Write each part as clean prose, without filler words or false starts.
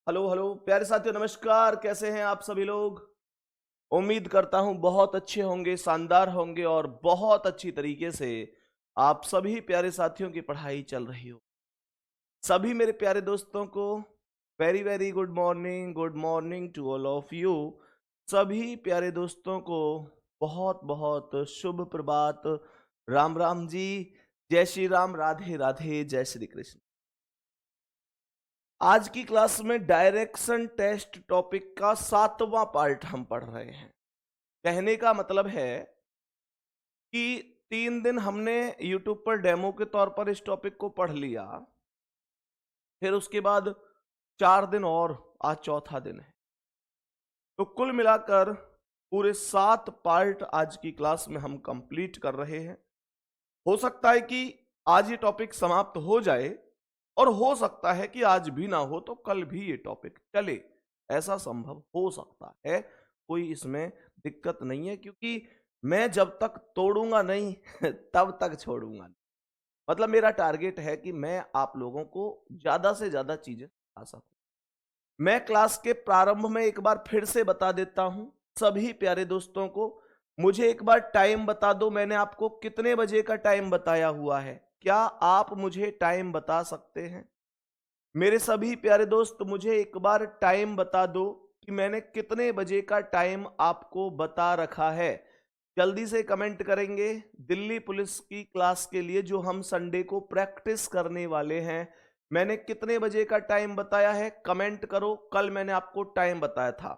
Hello hello प्यारे साथियों, नमस्कार। कैसे हैं आप सभी लोग? उम्मीद करता हूं बहुत अच्छे होंगे, शानदार होंगे और बहुत अच्छी तरीके से आप सभी प्यारे साथियों की पढ़ाई चल रही हो। सभी मेरे प्यारे दोस्तों को very very good morning to all of you. सभी प्यारे दोस्तों को बहुत बहुत शुभ प्रभात। राम राम जी। जय श्री राम, राधे राधे, जय श्री कृष्ण। आज की क्लास में डायरेक्शन टेस्ट टॉपिक का 7वां पार्ट हम पढ़ रहे हैं। कहने का मतलब है कि 3 दिन हमने YouTube पर डेमो के तौर पर इस टॉपिक को पढ़ लिया, फिर उसके बाद 4 दिन और आज चौथा दिन है। तो कुल मिलाकर पूरे 7 पार्ट आज की क्लास में हम कंप्लीट कर रहे हैं। हो सकता है कि आज ये टॉपिक समाप्त हो जाए और हो सकता है कि आज भी ना हो तो कल भी ये टॉपिक चले, ऐसा संभव हो सकता है। कोई इसमें दिक्कत नहीं है, क्योंकि मैं जब तक तोड़ूंगा नहीं तब तक छोड़ूंगा नहीं। मतलब मेरा टारगेट है कि मैं आप लोगों को ज्यादा से ज्यादा चीजें सिखा सकूं। मैं क्लास के प्रारंभ में एक बार फिर से बता देता हूं सभी प्यारे दोस्तों को। मुझे एक बार टाइम बता दो, मैंने आपको कितने बजे का टाइम बताया हुआ है? क्या आप मुझे टाइम बता सकते हैं? मेरे सभी प्यारे दोस्त, मुझे एक बार टाइम बता दो कि मैंने कितने बजे का टाइम आपको बता रखा है। जल्दी से कमेंट करेंगे। दिल्ली पुलिस की क्लास के लिए जो हम संडे को प्रैक्टिस करने वाले हैं, मैंने कितने बजे का टाइम बताया है? कमेंट करो। कल मैंने आपको टाइम बताया था।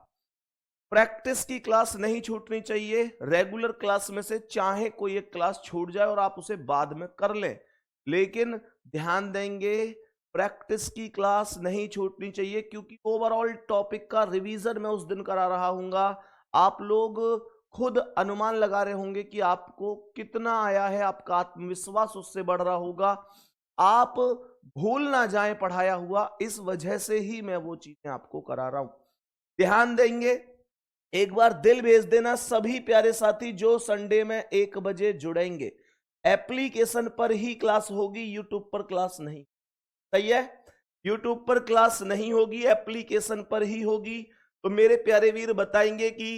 प्रैक्टिस की क्लास नहीं छूटनी चाहिए। रेगुलर क्लास में से चाहे कोई एक क्लास छूट जाए और आप उसे बाद में कर लें, लेकिन ध्यान देंगे प्रैक्टिस की क्लास नहीं छूटनी चाहिए, क्योंकि ओवरऑल टॉपिक का रिवीजन मैं उस दिन करा रहा हूंगा। आप लोग खुद अनुमान लगा रहे होंगे कि आपको कितना आया है, आपका आत्मविश्वास उससे बढ़ रहा होगा। आप भूल ना जाएं पढ़ाया हुआ, इस वजह से ही मैं वो चीजें आपको करा रहा हूं। ध्यान देंगे। एक बार दिल भेज देना सभी प्यारे साथी जो संडे में 1 बजे जुड़ेंगे। एप्लीकेशन पर ही क्लास होगी, यूट्यूब पर क्लास नहीं। सही है? यूट्यूब पर क्लास नहीं होगी, एप्लीकेशन पर ही होगी। तो मेरे प्यारे वीर बताएंगे कि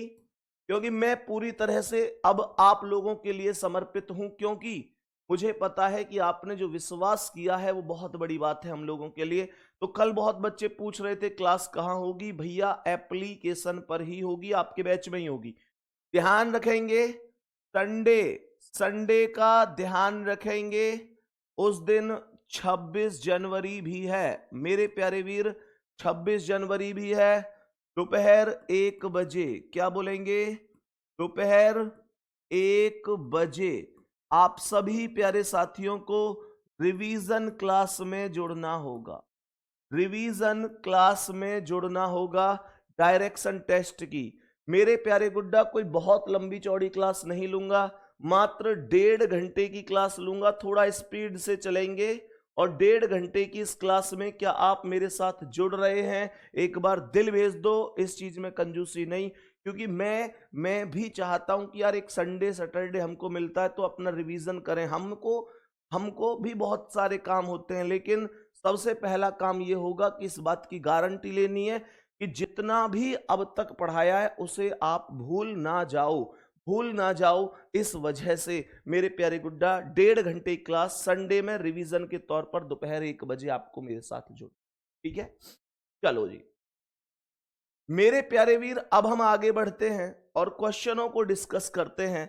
क्योंकि मैं पूरी तरह से अब आप लोगों के लिए समर्पित हूं, क्योंकि मुझे पता है कि आपने जो विश्वास किया है वो बहुत बड़ी बात है हम लोगों के लिए। तो कल बहुत बच्चे पूछ रहे थे क्लास कहां होगी? भैया एप्लीकेशन पर ही होगी, आपके बैच में ही होगी। ध्यान रखेंगे। संडे संडे का ध्यान रखेंगे। उस दिन 26 जनवरी भी है मेरे प्यारे वीर, 26 जनवरी भी है। दोपहर 1 बजे, क्या बोलेंगे? दोपहर 1 बजे आप सभी प्यारे साथियों को रिवीजन क्लास में जुड़ना होगा। रिवीजन क्लास में जुड़ना होगा डायरेक्शन टेस्ट की। मेरे प्यारे गुड्डा, कोई बहुत लंबी चौड़ी क्लास नहीं लूंगा, मात्र 1.5 घंटे की क्लास लूंगा। थोड़ा स्पीड से चलेंगे और 1.5 घंटे की इस क्लास में क्या आप मेरे साथ जुड़ रहे हैं? एक बार दिल भेज दो। इस चीज में कंजूसी नहीं, क्योंकि मैं भी चाहता हूं कि यार एक संडे सैटरडे हमको मिलता है तो अपना रिवीजन करें। हमको हमको भी बहुत सारे काम होते हैं, लेकिन सबसे पहला काम यह होगा कि इस बात की गारंटी लेनी है कि जितना भी अब तक पढ़ाया है उसे आप भूल ना जाओ, भूल ना जाओ। इस वजह से मेरे प्यारे गुड्डा 1.5 घंटे क्लास संडे में रिवीजन के तौर पर दोपहर 1 बजे आपको मेरे साथ जुड़। ठीक है? चलो जी मेरे प्यारे वीर, अब हम आगे बढ़ते हैं और क्वेश्चनों को डिस्कस करते हैं।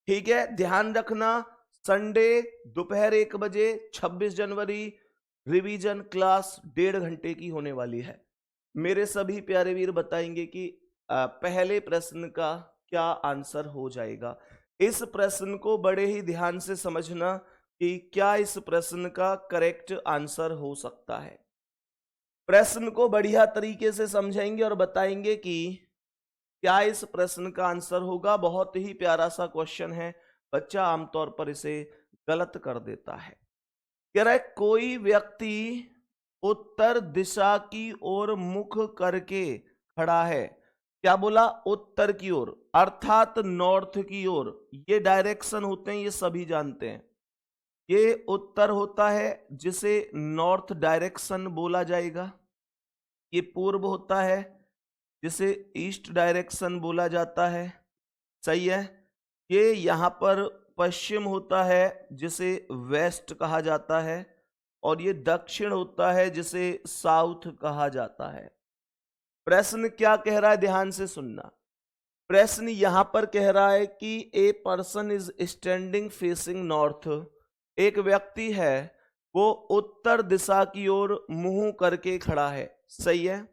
ठीक है? ध्यान रखना, संडे दोपहर 1 बजे 26 जनवरी रिवीजन क्लास 1.5 घंटे की होने वाली है। मेरे सभी प्यारे वीर बताएंगे कि पहले प्रश्न का क्या आंसर हो जाएगा। इस प्रश्न को बड़े ही ध्यान से समझना कि क्या इस प्रश्न का करेक्ट आंसर हो सकता है। प्रश्न को बढ़िया तरीके से समझेंगे और बताएंगे कि क्या इस प्रश्न का आंसर होगा। बहुत ही प्यारा सा क्वेश्चन है, बच्चा आमतौर पर इसे गलत कर देता है। कह रहा है कोई व्यक्ति उत्तर दिशा की ओर मुख करके खड़ा है। क्या बोला? उत्तर की ओर, अर्थात नॉर्थ की ओर। ये डायरेक्शन होते हैं, ये सभी जानते हैं। ये उत्तर होता है जिसे नॉर्थ डायरेक्शन बोला जाएगा। ये पूर्व होता है जिसे ईस्ट डायरेक्शन बोला जाता है, सही है। ये यहाँ पर पश्चिम होता है जिसे वेस्ट कहा जाता है, और ये दक्षिण होता है जिसे साउथ कहा जाता है। प्रश्न क्या कह रहा है, ध्यान से सुनना। प्रश्न यहां पर कह रहा है कि a person is standing facing north, एक व्यक्ति है वो उत्तर दिशा की ओर मुंह करके खड़ा है, सही है।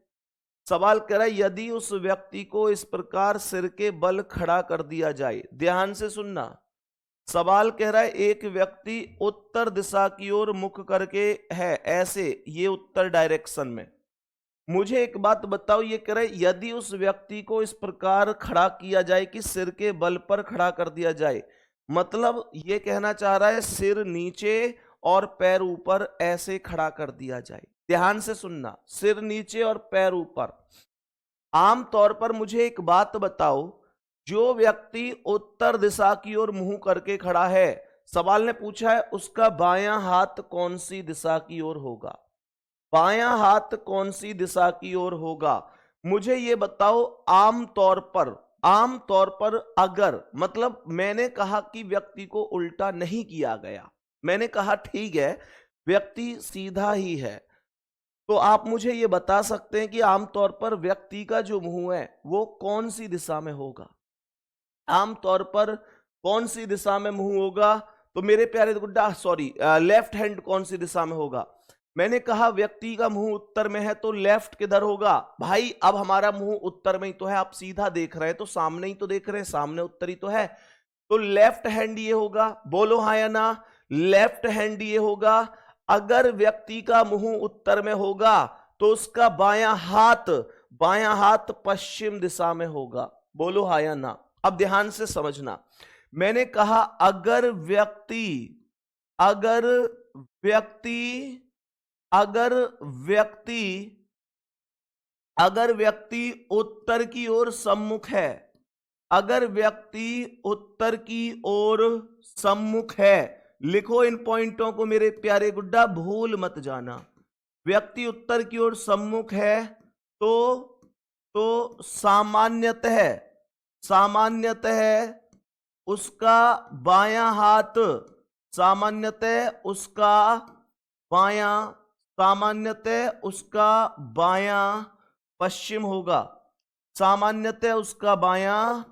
सवाल कह रहा है यदि उस व्यक्ति को इस प्रकार सिर के बल खड़ा कर दिया जाए, ध्यान से सुनना। सवाल कह रहा है एक व्यक्ति उत्तर दिशा की ओर मुख करके है, ऐसे, ये उत्तर डायरेक्शन में। मुझे एक बात बताओ, ये कह रहे यदि उस व्यक्ति को इस प्रकार खड़ा किया जाए कि सिर के बल पर खड़ा कर दिया जाए, मतलब ये कहना चाह रहा है सिर नीचे और पैर ऊपर ऐसे खड़ा कर दिया जाए। ध्यान से सुनना, सिर नीचे और पैर ऊपर। आमतौर पर मुझे एक बात बताओ, जो व्यक्ति उत्तर दिशा की ओर मुंह करके खड़ा है, सवाल ने पूछा है उसका बायां हाथ कौन सी दिशा की ओर होगा, बायां हाथ कौन सी दिशा की ओर होगा। मुझे ये बताओ, आमतौर पर अगर, मतलब मैंने कहा कि व्यक्ति को उल्टा नहीं किया गया, मैंने कहा ठीक है व्यक्ति सीधा ही है, तो आप मुझे ये बता सकते हैं कि आमतौर पर व्यक्ति का जो मुंह है वो कौन सी दिशा में होगा, आमतौर पर कौन सी दिशा में मुंह होगा। तो मेरे प्यारे गुड्डा, सॉरी, लेफ्ट हैंड कौन सी दिशा में होगा। मैंने कहा व्यक्ति का मुंह उत्तर में है तो लेफ्ट किधर होगा भाई, अब हमारा मुंह उत्तर में ही तो है, आप सीधा देख रहे हैं तो सामने ही तो देख रहे हैं, सामने उत्तर ही तो है, तो लेफ्ट हैंड ये होगा। बोलो हाँ या ना, लेफ्ट हैंड ये होगा। अगर व्यक्ति का मुंह उत्तर में होगा तो उसका बायां हाथ पश्चिम दिशा में होगा। बोलो हाँ या ना। अब ध्यान से समझना, मैंने कहा अगर व्यक्ति उत्तर की ओर सम्मुख है, अगर व्यक्ति उत्तर की ओर सम्मुख है, लिखो इन पॉइंटों को मेरे प्यारे गुड्डा, भूल मत जाना। व्यक्ति उत्तर की ओर सम्मुख है तो सामान्यतः उसका बायां हाथ, सामान्यतः उसका बायां पश्चिम होगा, सामान्यतः उसका बायां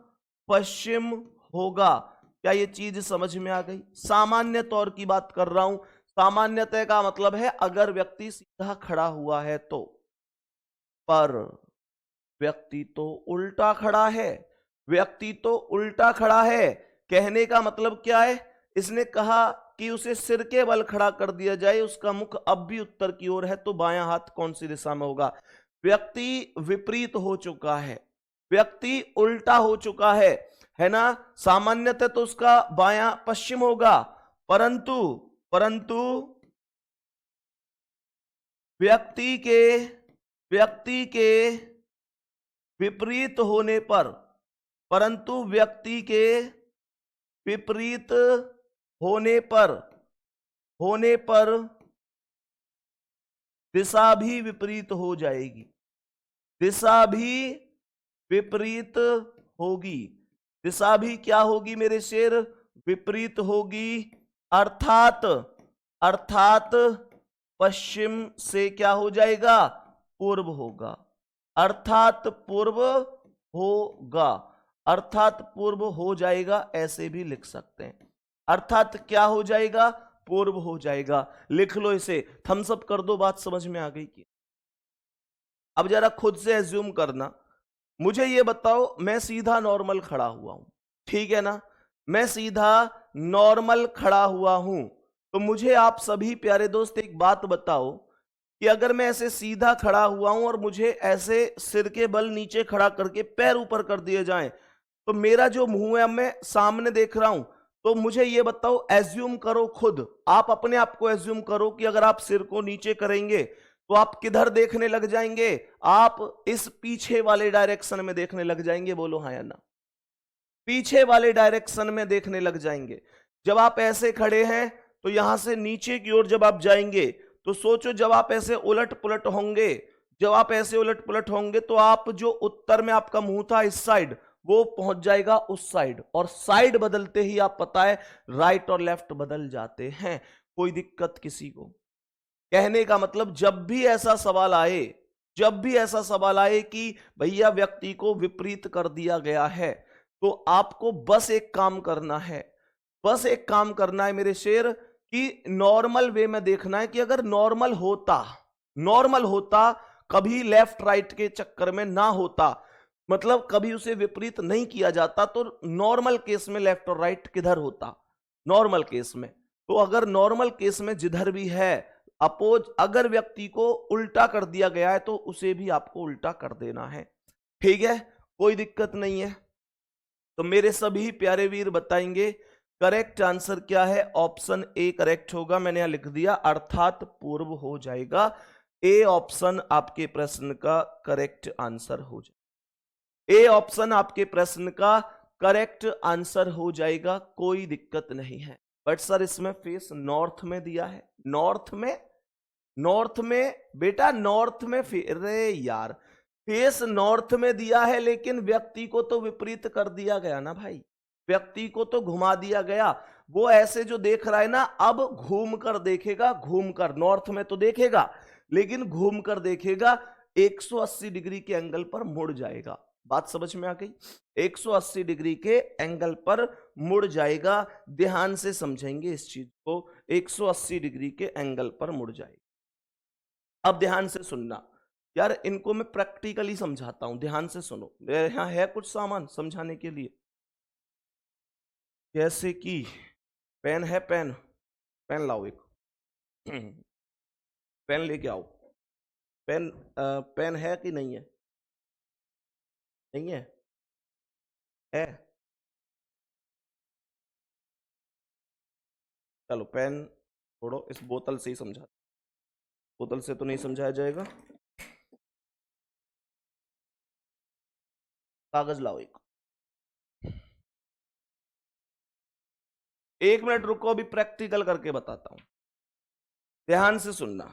पश्चिम होगा। क्या ये चीज समझ में आ गई? सामान्य तौर की बात कर रहा हूं। सामान्यतः का मतलब है अगर व्यक्ति सीधा खड़ा हुआ है तो, पर व्यक्ति तो उल्टा खड़ा है, कहने का मतलब क्या है, इसने कहा कि उसे सिर के बल खड़ा कर दिया जाए, उसका मुख अब भी उत्तर की ओर है, तो बायां हाथ कौन सी दिशा में होगा। व्यक्ति विपरीत हो चुका है, व्यक्ति उल्टा हो चुका है ना। सामान्यतः तो उसका बायां पश्चिम होगा, परंतु व्यक्ति के विपरीत होने पर दिशा भी विपरीत हो जाएगी, दिशा भी क्या होगी मेरे शेर, विपरीत होगी। अर्थात पश्चिम से क्या हो जाएगा, पूर्व होगा, अर्थात पूर्व हो जाएगा, ऐसे भी लिख सकते हैं। अर्थात क्या हो जाएगा, पूर्व हो जाएगा। लिख लो इसे, थम्स अप कर दो, बात समझ में आ गई कि। अब जरा खुद से एज्यूम करना, मुझे ये बताओ मैं सीधा नॉर्मल खड़ा हुआ हूं, ठीक है ना, मैं सीधा नॉर्मल खड़ा हुआ हूं, तो मुझे आप सभी प्यारे दोस्त एक बात बताओ कि अगर मैं ऐसे सीधा खड़ा हुआ हूं और मुझे ऐसे सिर के बल नीचे खड़ा करके पैर ऊपर कर दिए जाएं, तो मेरा जो मुंह है मैं सामने देख रहा हूं, तो मुझे ये बताओ, एज्यूम करो खुद, आप अपने आप को एज्यूम करो कि अगर आप सिर को नीचे करेंगे तो आप किधर देखने लग जाएंगे, आप इस पीछे वाले डायरेक्शन में देखने लग जाएंगे। बोलो हाँ या ना, पीछे वाले डायरेक्शन में देखने लग जाएंगे। जब आप ऐसे खड़े हैं तो यहां से नीचे की ओर जब आप जाएंगे तो सोचो जब आप ऐसे उलट पुलट होंगे, जब आप ऐसे उलट पुलट होंगे तो आप जो उत्तर में आपका मुंह था इस साइड, वो पहुंच जाएगा उस साइड, और साइड बदलते ही आप पता है राइट और लेफ्ट बदल जाते हैं। कोई दिक्कत किसी को? कहने का मतलब जब भी ऐसा सवाल आए, जब भी ऐसा सवाल आए कि भैया व्यक्ति को विपरीत कर दिया गया है, तो आपको बस एक काम करना है, बस एक काम करना है मेरे शेर, कि नॉर्मल वे में देखना है कि अगर नॉर्मल होता, नॉर्मल होता, कभी लेफ्ट राइट के चक्कर में ना होता, मतलब कभी उसे विपरीत नहीं किया जाता, तो नॉर्मल केस में लेफ्ट और राइट किधर होता? नॉर्मल केस में। तो अगर नॉर्मल केस में जिधर भी है, अपोज अगर व्यक्ति को उल्टा कर दिया गया है तो उसे भी आपको उल्टा कर देना है। ठीक है, कोई दिक्कत नहीं है। तो मेरे सभी प्यारे वीर बताएंगे करेक्ट आंसर क्या है। ऑप्शन ए करेक्ट होगा, मैंने यहां लिख दिया, अर्थात पूर्व हो जाएगा। ए ऑप्शन आपके प्रश्न का करेक्ट आंसर हो जाएगा। ए ऑप्शन आपके प्रश्न का करेक्ट आंसर हो जाएगा, कोई दिक्कत नहीं है। बट सर इसमें फेस नॉर्थ में दिया है, नॉर्थ में, नॉर्थ में बेटा, नॉर्थ में अरे यार, फेस नॉर्थ में दिया है, लेकिन व्यक्ति को तो विपरीत कर दिया गया ना भाई, व्यक्ति को तो घुमा दिया गया। वो ऐसे जो देख रहा है ना, अब घूम कर देखेगा, घूम कर, नॉर्थ में तो देखेगा लेकिन घूम कर देखेगा, 180 डिग्री के एंगल पर मुड़ जाएगा। बात समझ में आ गई? 180 डिग्री के एंगल पर मुड़ जाएगा। ध्यान से समझेंगे इस चीज को, 180 डिग्री के एंगल पर मुड़ जाएगा। अब ध्यान से सुनना यार, इनको मैं प्रैक्टिकली समझाता हूं, ध्यान से सुनो। यहां है कुछ सामान समझाने के लिए, जैसे कि पेन है, पेन, पेन लाओ एक, पेन लेके आओ। पेन पेन है कि नहीं है? नहीं है? है? चलो पेन छोड़ो, इस बोतल से ही समझा, बोतल से तो नहीं समझाया जाएगा। कागज लाओ एक मिनट रुको, अभी प्रैक्टिकल करके बताता हूं, ध्यान से सुनना।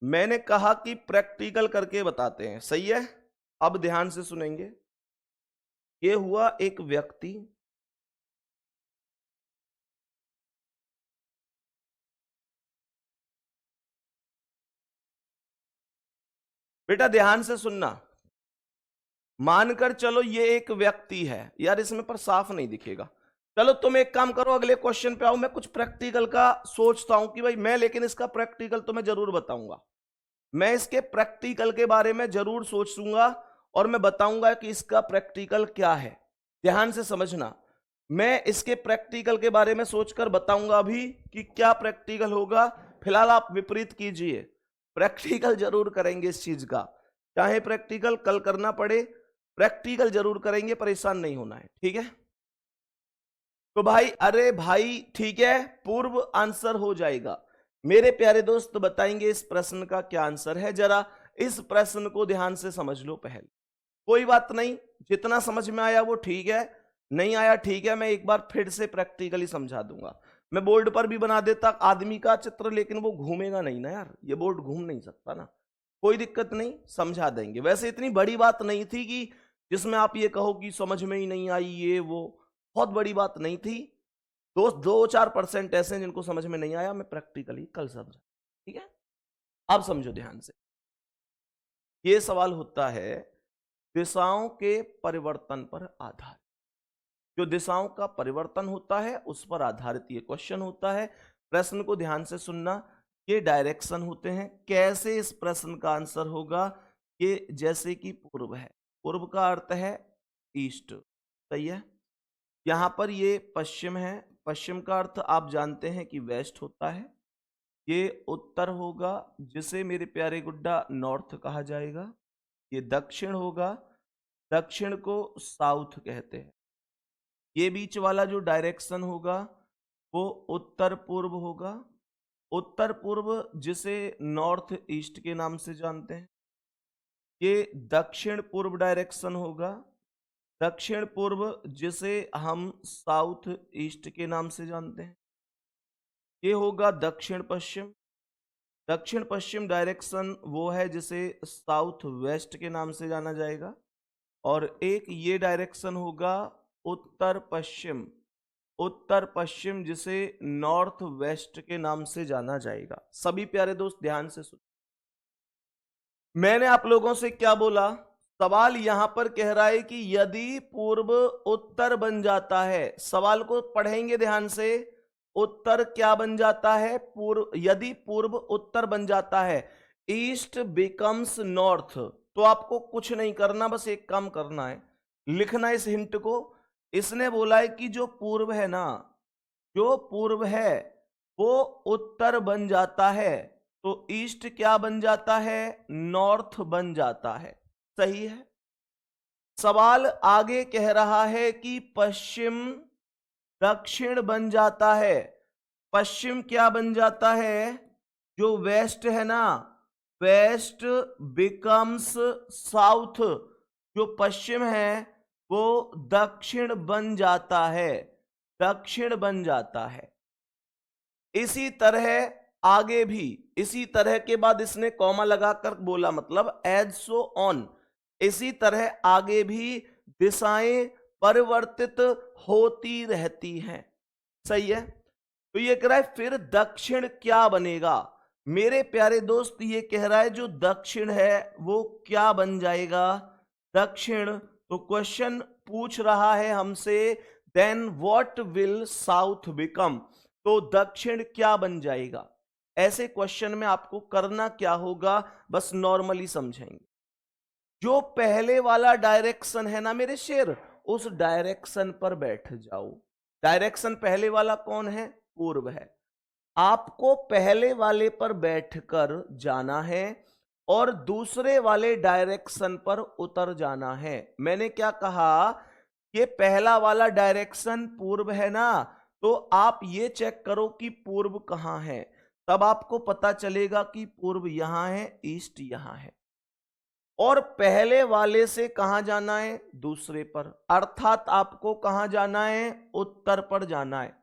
मैंने कहा कि प्रैक्टिकल करके बताते हैं, सही है? अब ध्यान से सुनेंगे। ये हुआ एक व्यक्ति, बेटा ध्यान से सुनना। मानकर चलो ये एक व्यक्ति है, यार इसमें पर साफ नहीं दिखेगा। चलो तुम एक काम करो, अगले क्वेश्चन पे आओ। मैं कुछ प्रैक्टिकल का सोचता हूं कि भाई मैं, लेकिन इसका प्रैक्टिकल तो मैं जरूर बताऊंगा, मैं इसके प्रैक्टिकल के बारे में जरूर सोचूंगा और मैं बताऊंगा कि इसका प्रैक्टिकल क्या है। ध्यान से समझना, मैं इसके प्रैक्टिकल के बारे में सोचकर बताऊंगा अभी कि क्या प्रैक्टिकल होगा। फिलहाल आप विपरीत कीजिए, प्रैक्टिकल जरूर करेंगे इस चीज का, चाहे प्रैक्टिकल कल करना पड़े, प्रैक्टिकल जरूर करेंगे, परेशान नहीं होना है, ठीक है? तो भाई, अरे भाई ठीक है, पूर्व आंसर हो जाएगा। मेरे प्यारे दोस्त बताएंगे इस प्रश्न का क्या आंसर है, जरा इस प्रश्न को ध्यान से समझ लो पहले। कोई बात नहीं, जितना समझ में आया वो ठीक है, नहीं आया ठीक है, मैं एक बार फिर से प्रैक्टिकली समझा दूंगा। मैं बोर्ड पर भी बना देता आदमी का चित्र, लेकिन वो घूमेगा नहीं ना यार, ये बोर्ड घूम नहीं सकता ना। कोई दिक्कत नहीं, समझा देंगे। वैसे इतनी बड़ी बात नहीं थी कि जिसमें आप ये कहो कि समझ में ही नहीं आई, ये वो बहुत बड़ी बात नहीं थी। 2-4% ऐसे हैं जिनको समझ में नहीं आया, मैं प्रैक्टिकली कल समझा, ठीक है? अब समझो ध्यान से। ये सवाल होता है दिशाओं के परिवर्तन पर आधारित। जो दिशाओं का परिवर्तन होता है उस पर आधारित ये क्वेश्चन होता है। प्रश्न को ध्यान से सुनना, ये डायरेक्शन होते हैं। कैसे इस प्रश्न का आंसर होगा? ये जैसे कि पूर्व है, पूर्व का अर्थ है ईस्ट, सही है? यहां पर ये पश्चिम है, पश्चिम का अर्थ आप जानते हैं कि वेस्ट होता है। ये उत्तर होगा, जिसे मेरे प्यारे गुड्डा नॉर्थ कहा जाएगा। ये दक्षिण होगा, दक्षिण को साउथ कहते हैं। ये बीच वाला जो डायरेक्शन होगा वो उत्तर पूर्व होगा, उत्तर पूर्व जिसे नॉर्थ ईस्ट के नाम से जानते हैं। ये दक्षिण पूर्व डायरेक्शन होगा, दक्षिण पूर्व जिसे हम साउथ ईस्ट के नाम से जानते हैं। ये होगा दक्षिण पश्चिम, दक्षिण पश्चिम डायरेक्शन वो है जिसे साउथ वेस्ट के नाम से जाना जाएगा, और एक ये डायरेक्शन होगा उत्तर पश्चिम, उत्तर पश्चिम जिसे नॉर्थ वेस्ट के नाम से जाना जाएगा। सभी प्यारे दोस्त ध्यान से सुन, मैंने आप लोगों से क्या बोला? सवाल यहां पर कह रहा है कि यदि पूर्व उत्तर बन जाता है, सवाल को पढ़ेंगे ध्यान से, उत्तर क्या बन जाता है? पूर्व, यदि पूर्व उत्तर बन जाता है, ईस्ट बिकम्स नॉर्थ, तो आपको कुछ नहीं करना, बस एक काम करना है, लिखना इस हिंट को। इसने बोला है कि जो पूर्व है ना, जो पूर्व है वो उत्तर बन जाता है, तो ईस्ट क्या बन जाता है? नॉर्थ बन जाता है। सही है। सवाल आगे कह रहा है कि पश्चिम दक्षिण बन जाता है। पश्चिम क्या बन जाता है? जो वेस्ट है ना, वेस्ट बिकम्स साउथ, जो पश्चिम है वो दक्षिण बन जाता है, दक्षिण बन जाता है। इसी तरह आगे भी, इसी तरह के बाद इसने कॉमा लगाकर बोला, मतलब एज सो ऑन, इसी तरह आगे भी दिशाएं परिवर्तित होती रहती हैं। सही है। तो ये कह रहा है फिर दक्षिण क्या बनेगा? मेरे प्यारे दोस्त ये कह रहा है जो दक्षिण है वो क्या बन जाएगा? दक्षिण। तो क्वेश्चन पूछ रहा है हमसे, then what will south become? तो दक्षिण क्या बन जाएगा? ऐसे क्वेश्चन में आपको करना क्या होगा, बस नॉर्मली समझेंगे। जो पहले वाला डायरेक्शन है ना मेरे शेर, उस डायरेक्शन पर बैठ जाओ। डायरेक्शन पहले वाला कौन है? पूर्व है। आपको पहले वाले पर बैठकर जाना है और दूसरे वाले डायरेक्शन पर उतर जाना है। मैंने क्या कहा? ये पहला वाला डायरेक्शन पूर्व है ना, तो आप ये चेक करो कि पूर्व कहां है, तब आपको पता चलेगा कि पूर्व यहां है, ईस्ट यहां है। और पहले वाले से कहां जाना है? दूसरे पर, अर्थात आपको कहां जाना है? उत्तर पर जाना है।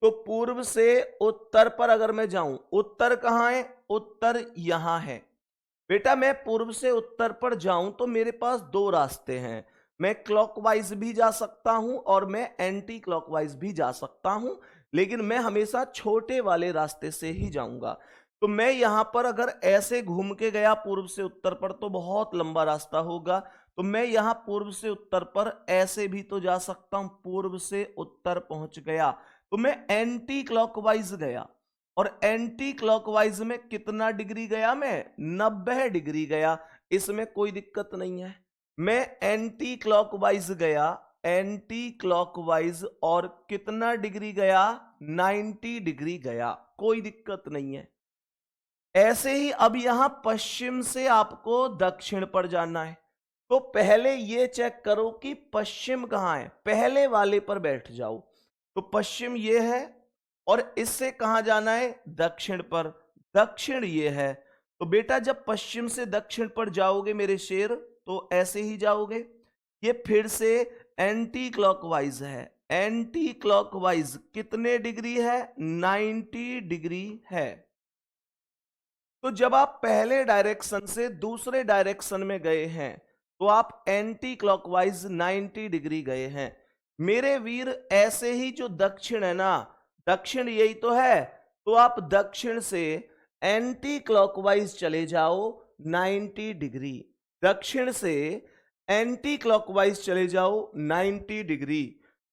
तो पूर्व से उत्तर पर अगर मैं जाऊं, उत्तर कहां है? उत्तर यहां है। बेटा मैं पूर्व से उत्तर पर जाऊं तो मेरे पास दो रास्ते हैं, मैं क्लॉकवाइज भी जा सकता हूं और मैं एंटी क्लॉकवाइज भी जा सकता हूं, लेकिन मैं हमेशा छोटे वाले रास्ते से ही जाऊंगा। तो मैं यहां पर अगर ऐसे घूम के गया पूर्व से उत्तर पर तो बहुत लंबा रास्ता होगा, तो मैं यहां पूर्व से उत्तर पर ऐसे भी तो जा सकता हूं, पूर्व से उत्तर पहुंच गया, तो मैं एंटी क्लॉकवाइज गया। और एंटी क्लॉकवाइज में कितना डिग्री गया? मैं 90 डिग्री गया। इसमें कोई दिक्कत नहीं है। मैं एंटी क्लॉकवाइज गया, एंटी क्लॉकवाइज, और कितना डिग्री गया? 90 डिग्री गया, कोई दिक्कत नहीं है। ऐसे ही अब यहां पश्चिम से आपको दक्षिण पर जाना है, तो पहले ये चेक करो कि पश्चिम कहां है, पहले वाले पर बैठ जाओ। तो पश्चिम ये है और इससे कहां जाना है? दक्षिण पर। दक्षिण ये है। तो बेटा जब पश्चिम से दक्षिण पर जाओगे मेरे शेर, तो ऐसे ही जाओगे। ये फिर से एंटी क्लॉकवाइज है। एंटी क्लॉकवाइज कितने डिग्री है? 90 डिग्री है। तो जब आप पहले डायरेक्शन से दूसरे डायरेक्शन में गए हैं तो आप एंटी क्लॉकवाइज 90 डिग्री गए हैं। मेरे वीर ऐसे ही जो दक्षिण है ना, दक्षिण यही तो है, तो आप दक्षिण से एंटी क्लॉकवाइज चले जाओ 90 डिग्री। दक्षिण से एंटी क्लॉकवाइज चले जाओ 90 डिग्री।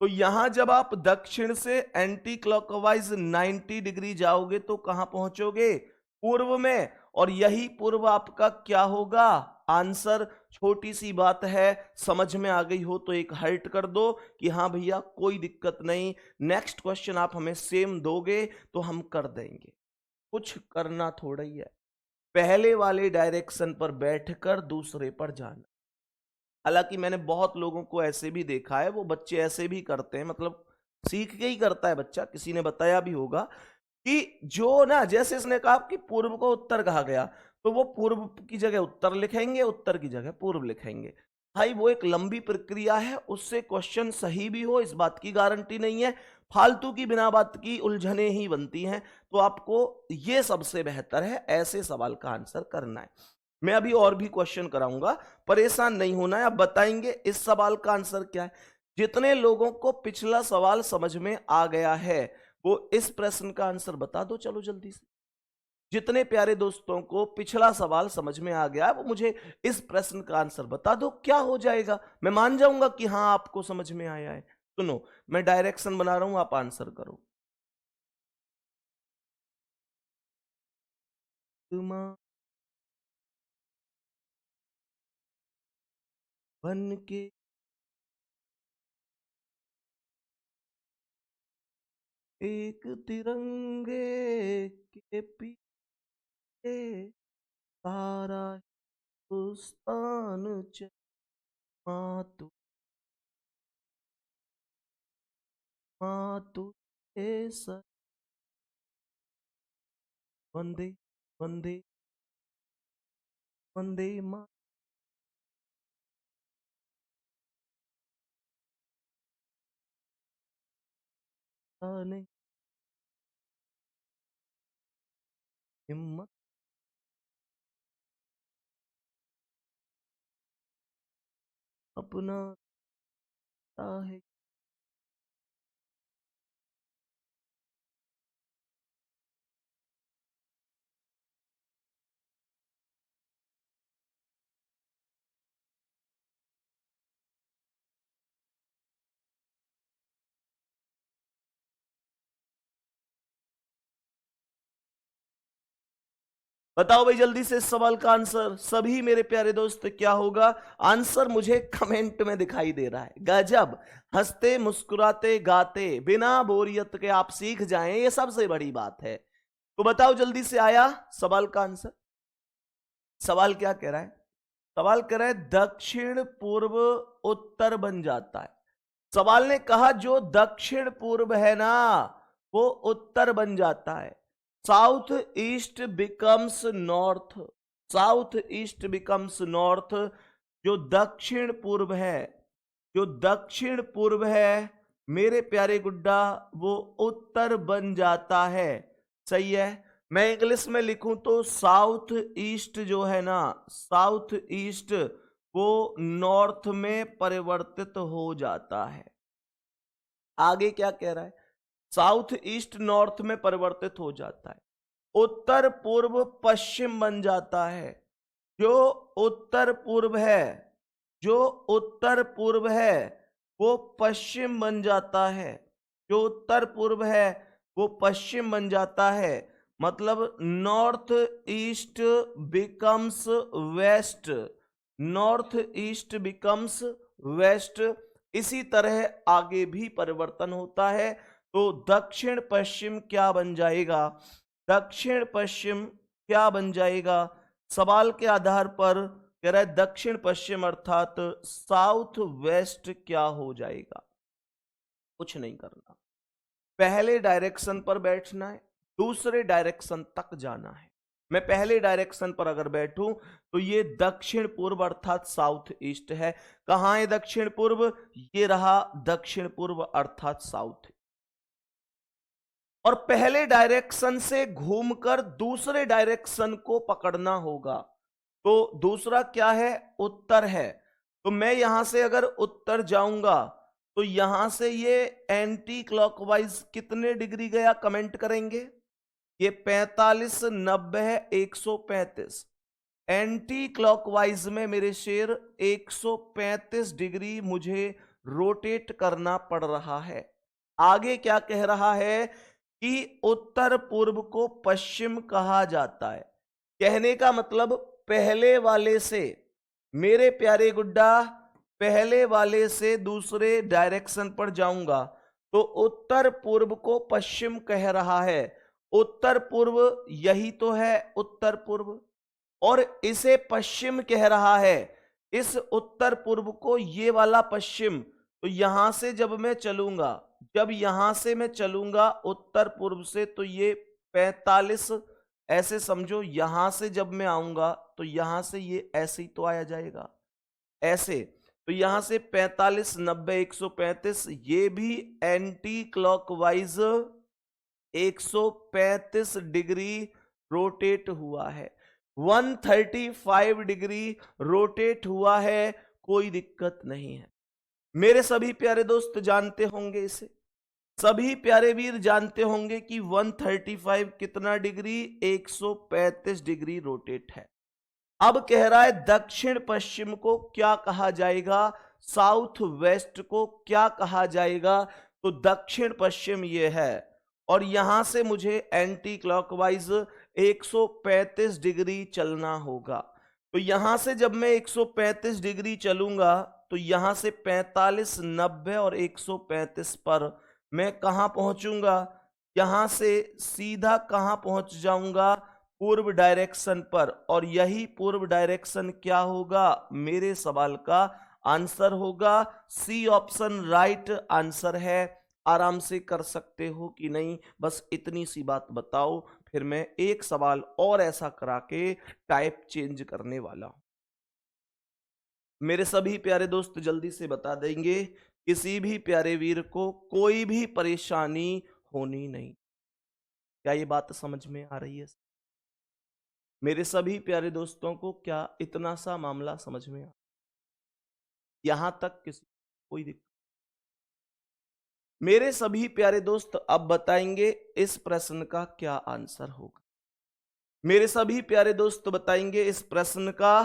तो यहां जब आप दक्षिण से एंटी क्लॉकवाइज 90 डिग्री जाओगे तो कहां पहुंचोगे? पूर्व में। और यही पूर्व आपका क्या होगा? आंसर। छोटी सी बात है, समझ में आ गई हो तो एक हर्ट कर दो कि हाँ भैया कोई दिक्कत नहीं, नेक्स्ट क्वेश्चन आप हमें सेम दोगे तो हम कर देंगे। कुछ करना थोड़ा ही है, पहले वाले डायरेक्शन पर बैठकर दूसरे पर जाना। हालांकि मैंने बहुत लोगों को ऐसे भी देखा है, वो बच्चे ऐसे भी करते हैं, मतलब सीख के ही करता है बच्चा, किसी ने बताया भी होगा कि जो ना, जैसे इसने कहा कि पूर्व को उत्तर कहा गया, तो वो पूर्व की जगह उत्तर लिखेंगे, उत्तर की जगह पूर्व लिखेंगे। भाई वो एक लंबी प्रक्रिया है, उससे क्वेश्चन सही भी हो इस बात की गारंटी नहीं है, फालतू की बिना बात की उलझने ही बनती हैं। तो आपको ये सबसे बेहतर है ऐसे सवाल का आंसर करना है। मैं अभी और भी क्वेश्चन कराऊंगा, परेशान नहीं होना है। आप बताएंगे इस सवाल का आंसर क्या है। जितने लोगों को पिछला सवाल समझ में आ गया है वो इस प्रश्न का आंसर बता दो, चलो जल्दी से। जितने प्यारे दोस्तों को पिछला सवाल समझ में आ गया वो मुझे इस प्रश्न का आंसर बता दो, क्या हो जाएगा। मैं मान जाऊंगा कि हाँ आपको समझ में आया है। सुनो, मैं डायरेक्शन बना रहा हूं, आप आंसर करो। तुम बन के एक तिरंगे के पीछे सारा हिंदुस्तान मातु मातु सर। वंदे वंदे वंदे माता ने हिम्मत अपना है। बताओ भाई जल्दी से इस सवाल का आंसर सभी मेरे प्यारे दोस्त, क्या होगा आंसर। मुझे कमेंट में दिखाई दे रहा है। गजब, हंसते मुस्कुराते गाते बिना बोरियत के आप सीख जाएं, ये सबसे बड़ी बात है। तो बताओ जल्दी से, आया सवाल का आंसर। सवाल क्या कह रहा है? सवाल कह रहा है दक्षिण पूर्व उत्तर बन जाता है। सवाल ने कहा जो दक्षिण पूर्व है ना वो उत्तर बन जाता है। South east becomes north, south east becomes north. जो दक्षिण पूर्व है, जो दक्षिण पूर्व है मेरे प्यारे गुड्डा, वो उत्तर बन जाता है। सही है। मैं इंग्लिश में लिखूं तो साउथ ईस्ट जो है ना, साउथ ईस्ट वो नॉर्थ में परिवर्तित हो जाता है। आगे क्या कह रहा है? साउथ ईस्ट नॉर्थ में परिवर्तित हो जाता है। उत्तर पूर्व पश्चिम बन जाता है। जो उत्तर पूर्व है, जो उत्तर पूर्व है वो पश्चिम बन जाता है। जो उत्तर पूर्व है वो पश्चिम बन जाता है। मतलब north east becomes west, north east becomes west. इसी तरह आगे भी परिवर्तन होता है। तो दक्षिण पश्चिम क्या बन जाएगा? दक्षिण पश्चिम क्या बन जाएगा? सवाल के आधार पर कह रहा है दक्षिण पश्चिम अर्थात साउथ वेस्ट क्या हो जाएगा। कुछ नहीं करना, पहले डायरेक्शन पर बैठना है, दूसरे डायरेक्शन तक जाना है। मैं पहले डायरेक्शन पर अगर बैठूं तो ये दक्षिण पूर्व अर्थात साउथ ईस्ट है। कहां है दक्षिण पूर्व? ये रहा दक्षिण पूर्व अर्थात साउथ। और पहले डायरेक्शन से घूमकर दूसरे डायरेक्शन को पकड़ना होगा। तो दूसरा क्या है? उत्तर है। तो मैं यहां से अगर उत्तर जाऊंगा तो यहां से ये एंटी क्लॉकवाइज कितने डिग्री गया, कमेंट करेंगे। ये 45 90 है 135। एंटी क्लॉकवाइज में मेरे शेर 135 डिग्री मुझे रोटेट करना पड़ रहा है। आगे क्या कह रहा है कि उत्तर पूर्व को पश्चिम कहा जाता है। कहने का मतलब पहले वाले से, मेरे प्यारे गुड्डा, पहले वाले से दूसरे डायरेक्शन पर जाऊंगा तो उत्तर पूर्व को पश्चिम कह रहा है। उत्तर पूर्व यही तो है उत्तर पूर्व, और इसे पश्चिम कह रहा है। इस उत्तर पूर्व को ये वाला पश्चिम। तो यहां से जब मैं चलूंगा, जब यहां से मैं चलूंगा उत्तर पूर्व से तो ये 45 ऐसे समझो। यहां से जब मैं आऊंगा तो यहां से ये ऐसे ही तो आया जाएगा, ऐसे। तो यहां से 45, 90, 135, ये भी एंटी क्लॉकवाइज 135 डिग्री रोटेट हुआ है, 135 डिग्री रोटेट हुआ है, कोई दिक्कत नहीं है। मेरे सभी प्यारे दोस्त जानते होंगे इसे, सभी प्यारे वीर जानते होंगे कि 135 कितना डिग्री, 135 डिग्री रोटेट है। अब कह रहा है दक्षिण पश्चिम को क्या कहा जाएगा, साउथ वेस्ट को क्या कहा जाएगा। तो दक्षिण पश्चिम ये है और यहां से मुझे एंटी क्लॉकवाइज 135 डिग्री चलना होगा। तो यहां से जब मैं 135 डिग्री चलूंगा तो यहां से 45, 90 और 135 पर मैं कहां पहुंचूंगा, यहां से सीधा कहां पहुंच जाऊंगा, पूर्व डायरेक्शन पर। और यही पूर्व डायरेक्शन क्या होगा, मेरे सवाल का आंसर होगा सी ऑप्शन राइट आंसर है। आराम से कर सकते हो कि नहीं, बस इतनी सी बात बताओ, फिर मैं एक सवाल और ऐसा करा के टाइप चेंज करने वाला हूं। मेरे सभी प्यारे दोस्त जल्दी से बता देंगे, किसी भी प्यारे वीर को कोई भी परेशानी होनी नहीं। क्या ये बात समझ में आ रही है? मेरे सभी प्यारे दोस्तों को क्या इतना सा मामला समझ में आ, यहां तक किसी कोई दिक्कत? मेरे सभी प्यारे दोस्त अब बताएंगे इस प्रश्न का क्या आंसर होगा। मेरे सभी प्यारे दोस्त बताएंगे इस प्रश्न का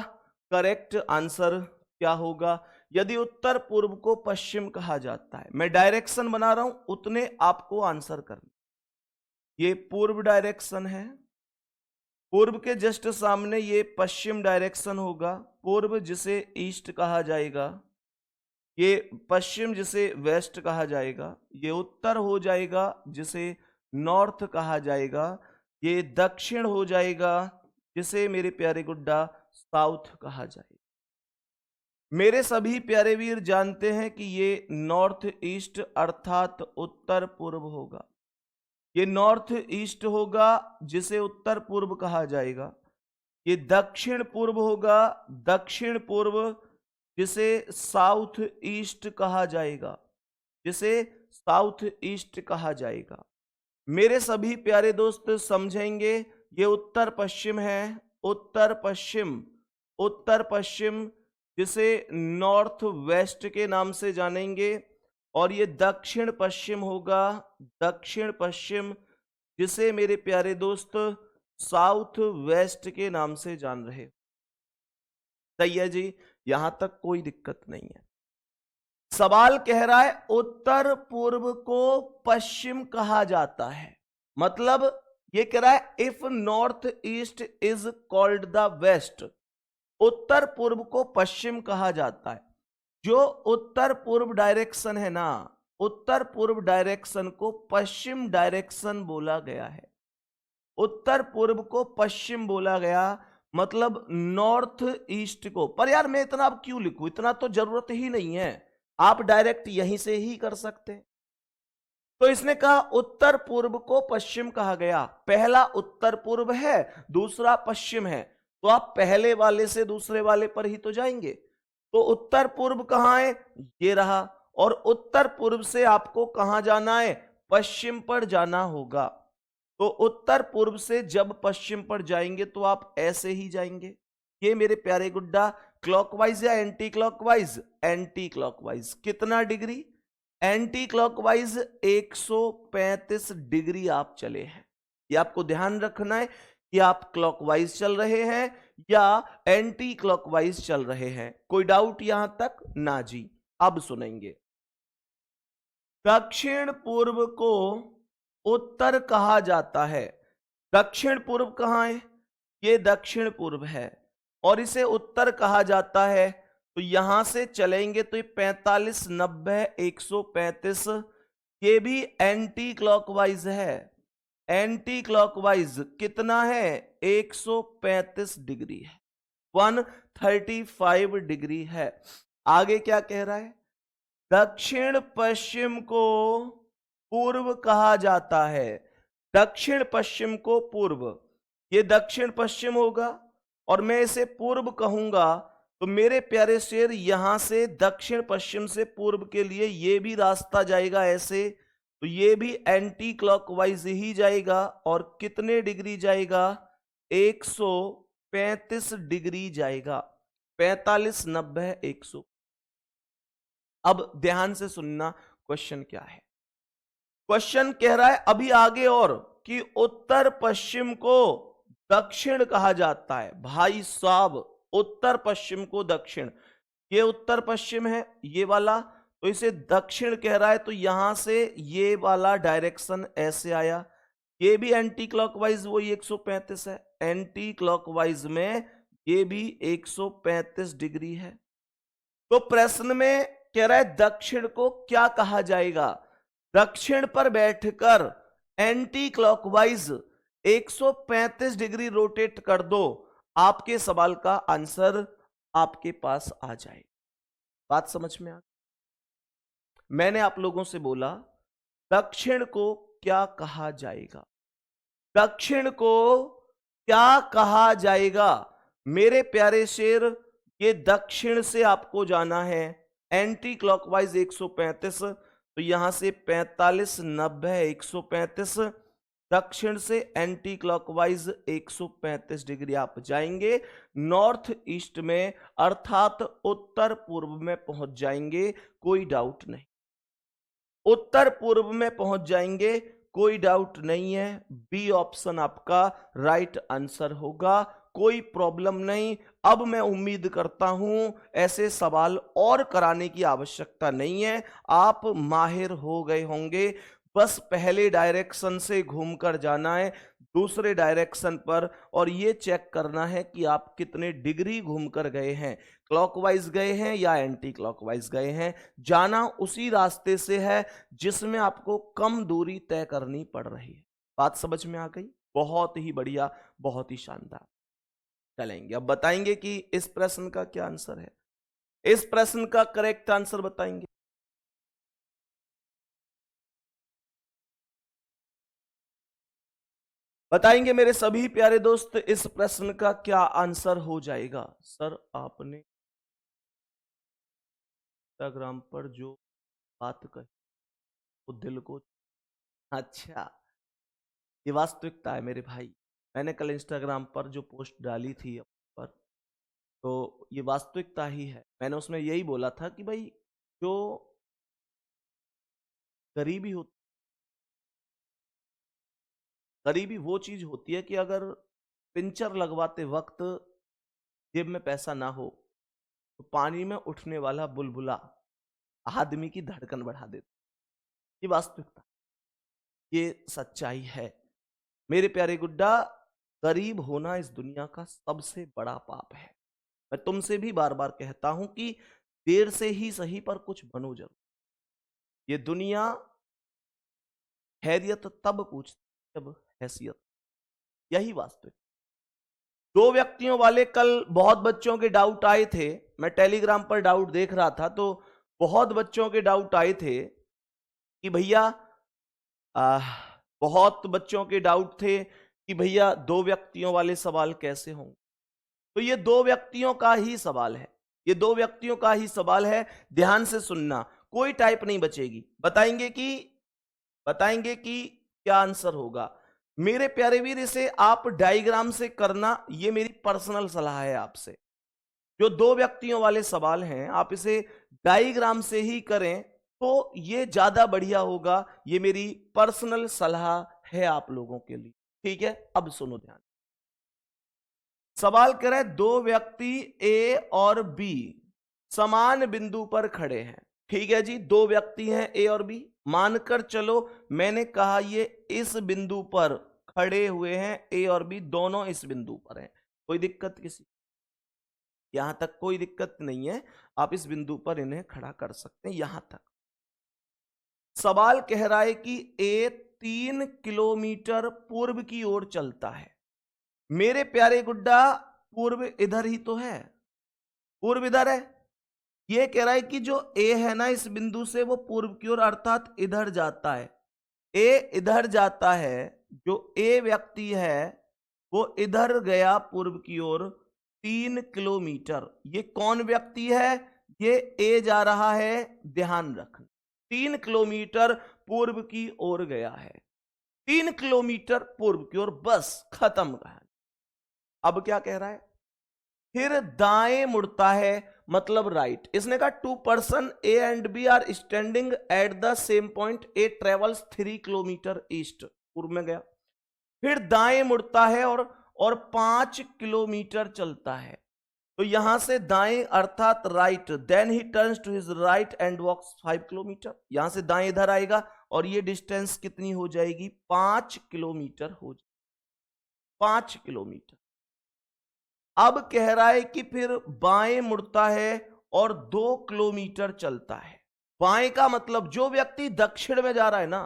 करेक्ट आंसर क्या होगा। यदि उत्तर पूर्व को पश्चिम कहा जाता है, मैं डायरेक्शन बना रहा हूं, उतने आपको आंसर करना। ये पूर्व डायरेक्शन है, पूर्व के जस्ट सामने ये पश्चिम डायरेक्शन होगा, पूर्व जिसे ईस्ट कहा जाएगा, ये पश्चिम जिसे वेस्ट कहा जाएगा, ये उत्तर हो जाएगा जिसे नॉर्थ कहा जाएगा, ये दक्षिण हो जाएगा जिसे मेरे प्यारे गुड्डा साउथ कहा जाएगा। मेरे सभी प्यारे वीर जानते हैं कि ये नॉर्थ ईस्ट अर्थात उत्तर पूर्व होगा, ये नॉर्थ ईस्ट होगा जिसे उत्तर पूर्व कहा जाएगा, ये दक्षिण पूर्व होगा, दक्षिण पूर्व जिसे साउथ ईस्ट कहा जाएगा, जिसे साउथ ईस्ट कहा जाएगा। मेरे सभी प्यारे दोस्त समझेंगे, ये उत्तर पश्चिम है, उत्तर पश्चिम, उत्तर पश्चिम जिसे नॉर्थ वेस्ट के नाम से जानेंगे, और ये दक्षिण पश्चिम होगा, दक्षिण पश्चिम जिसे मेरे प्यारे दोस्त साउथ वेस्ट के नाम से जान रहे। सही है जी, यहां तक कोई दिक्कत नहीं है। सवाल कह रहा है उत्तर पूर्व को पश्चिम कहा जाता है, मतलब ये कह रहा है if north east is called the west, उत्तर पूर्व को पश्चिम कहा जाता है। जो उत्तर पूर्व डायरेक्शन है ना, उत्तर पूर्व डायरेक्शन को पश्चिम डायरेक्शन बोला गया है, उत्तर पूर्व को पश्चिम बोला गया, मतलब नॉर्थ ईस्ट को। पर यार मैं इतना अब क्यों लिखूं, इतना तो जरूरत ही नहीं है, आप डायरेक्ट यहीं से ही कर सकते हैं। तो इसने कहा उत्तर पूर्व को पश्चिम कहा गया, पहला उत्तर पूर्व है, दूसरा पश्चिम है, तो आप पहले वाले से दूसरे वाले पर ही तो जाएंगे। तो उत्तर पूर्व कहां है, ये रहा, और उत्तर पूर्व से आपको कहां जाना है, पश्चिम पर जाना होगा। तो उत्तर पूर्व से जब पश्चिम पर जाएंगे तो आप ऐसे ही जाएंगे। ये मेरे प्यारे गुड्डा क्लॉकवाइज या एंटी क्लॉकवाइज, एंटी क्लॉकवाइज कितना डिग्री, एंटी क्लॉकवाइज 135 डिग्री आप चले हैं। ये आपको ध्यान रखना है कि आप क्लॉकवाइज चल रहे हैं या एंटी क्लॉकवाइज चल रहे हैं। कोई डाउट यहां तक ना जी। अब सुनेंगे, दक्षिण पूर्व को उत्तर कहा जाता है, दक्षिण पूर्व कहां है, ये दक्षिण पूर्व है, और इसे उत्तर कहा जाता है। तो यहां से चलेंगे तो ये 45, 90, 135, ये भी एंटी क्लॉकवाइज है, एंटी क्लॉकवाइज कितना है, 135 डिग्री है, 135 डिग्री है। आगे क्या कह रहा है, दक्षिण पश्चिम को पूर्व कहा जाता है, दक्षिण पश्चिम को पूर्व, ये दक्षिण पश्चिम होगा और मैं इसे पूर्व कहूंगा, तो मेरे प्यारे शेर, यहां से दक्षिण पश्चिम से पूर्व के लिए ये भी रास्ता जाएगा ऐसे, तो ये भी एंटी क्लॉकवाइज ही जाएगा। और कितने डिग्री जाएगा? 135 डिग्री जाएगा। 45, 90, 100। अब ध्यान से सुनना, क्वेश्चन क्या है। क्वेश्चन कह रहा है अभी आगे और कि उत्तर पश्चिम को दक्षिण कहा जाता है। भाई साहब, उत्तर पश्चिम को दक्षिण, ये उत्तर पश्चिम है ये वाला, तो इसे दक्षिण कह रहा है। तो यहां से ये वाला डायरेक्शन ऐसे आया, ये भी एंटी क्लॉकवाइज वही 135 है, एंटी क्लॉकवाइज में ये भी 135 डिग्री है। तो प्रश्न में कह रहा है दक्षिण को क्या कहा जाएगा? दक्षिण पर बैठकर एंटी क्लॉकवाइज 135 डिग्री रोटेट कर दो, आपके सवाल का आंसर आपके पास आ जाए। बात समझ में आ? मैंने आप लोगों से बोला दक्षिण को क्या कहा जाएगा, दक्षिण को क्या कहा जाएगा। मेरे प्यारे शेर, ये दक्षिण से आपको जाना है एंटी क्लॉकवाइज 135, तो यहां से 45, 90, 135, दक्षिण से एंटी क्लॉकवाइज 135 डिग्री आप जाएंगे, नॉर्थ ईस्ट में अर्थात उत्तर पूर्व में पहुंच जाएंगे, कोई डाउट नहीं। उत्तर पूर्व में पहुंच जाएंगे, कोई डाउट नहीं है। बी ऑप्शन आपका राइट आंसर होगा, कोई प्रॉब्लम नहीं। अब मैं उम्मीद करता हूं ऐसे सवाल और कराने की आवश्यकता नहीं है, आप माहिर हो गए होंगे। बस पहले डायरेक्शन से घूमकर जाना है दूसरे डायरेक्शन पर, और ये चेक करना है कि आप कितने डिग्री घूमकर गए हैं, क्लॉकवाइज गए हैं या एंटी क्लॉकवाइज गए हैं। जाना उसी रास्ते से है जिसमें आपको कम दूरी तय करनी पड़ रही है। बात समझ में आ गई? बहुत ही बढ़िया, बहुत ही शानदार। चलेंगे अब बताएंगे कि इस प्रश्न का क्या आंसर है। इस प्रश्न का करेक्ट आंसर बताएंगे। बताएंगे मेरे सभी प्यारे दोस्त, इस प्रश्न का क्या आंसर हो जाएगा। सर आपने इंस्टाग्राम पर जो बात कही वो दिल को, अच्छा ये वास्तविकता है मेरे भाई। मैंने कल इंस्टाग्राम पर जो पोस्ट डाली थी पर, तो ये वास्तविकता ही है। मैंने उसमें यही बोला था कि भाई जो गरीबी होती, गरीबी वो चीज होती है कि अगर पिंचर लगवाते वक्त जेब में पैसा ना हो तो पानी में उठने वाला बुलबुला आदमी की धड़कन बढ़ा देता। ये वास्तविकता, ये सच्चाई है मेरे प्यारे गुड्डा। गरीब होना इस दुनिया का सबसे बड़ा पाप है। मैं तुमसे भी बार बार कहता हूं कि देर से ही सही पर कुछ बनो जरूर। ये दुनिया हैरियत तब पूछती जब हैसियत, यही वास्तविक। दो व्यक्तियों वाले कल बहुत बच्चों के डाउट आए थे, मैं टेलीग्राम पर डाउट देख रहा था तो बहुत बच्चों के डाउट आए थे कि भैया बहुत बच्चों के डाउट थे कि भैया दो व्यक्तियों वाले सवाल कैसे होंगे। तो ये दो व्यक्तियों का ही सवाल है, ये दो व्यक्तियों का ही सवाल है। ध्यान से सुनना, कोई टाइप नहीं बचेगी। बताएंगे कि क्या आंसर होगा। मेरे प्यारे वीर, इसे आप डायग्राम से करना, ये मेरी पर्सनल सलाह है आपसे। जो दो व्यक्तियों वाले सवाल हैं आप इसे डायग्राम से ही करें तो ये ज्यादा बढ़िया होगा। ये मेरी पर्सनल सलाह है आप लोगों के लिए, ठीक है? अब सुनो ध्यान। सवाल कह रहा है दो व्यक्ति ए और बी समान बिंदु पर खड़े हैं। ठीक है जी, दो व्यक्ति हैं ए और बी, मानकर चलो मैंने कहा ये इस बिंदु पर खड़े हुए हैं, ए और बी दोनों इस बिंदु पर हैं। कोई दिक्कत किसी, यहां तक कोई दिक्कत नहीं है, आप इस बिंदु पर इन्हें खड़ा कर सकते हैं यहां तक। सवाल कह रहा है कि ए 3 किलोमीटर पूर्व की ओर चलता है। मेरे प्यारे गुड्डा, पूर्व इधर ही तो है, पूर्व इधर है। ये कह रहा है कि जो ए है ना इस बिंदु से वो पूर्व की ओर अर्थात इधर जाता है, ए इधर जाता है, जो ए व्यक्ति है वो इधर गया पूर्व की ओर 3 किलोमीटर। ये कौन व्यक्ति है? ये ए जा रहा है, ध्यान रखना, 3 किलोमीटर पूर्व की ओर गया है, 3 किलोमीटर पूर्व की ओर, बस खत्म कहानी। अब क्या कह रहा है? फिर दाएं मुड़ता है, मतलब राइट। इसने कहा 2 person A and B are standing at the same point, A travels 3 kilometre east, पूर्व में गया। फिर दाएं मुड़ता है और 5 किलोमीटर चलता है। तो यहां से दाएं अर्थात right, then he turns to his right and walks 5 kilometre. यहां से दाएं इधर आएगा और ये डिस्टेंस कितनी हो जाएगी? 5 किलोमीटर हो जाएगी, 5 किलोमीटर। अब कह रहा है कि फिर बाएं मुड़ता है और 2 किलोमीटर चलता है। बाएं का मतलब जो व्यक्ति दक्षिण में जा रहा है ना,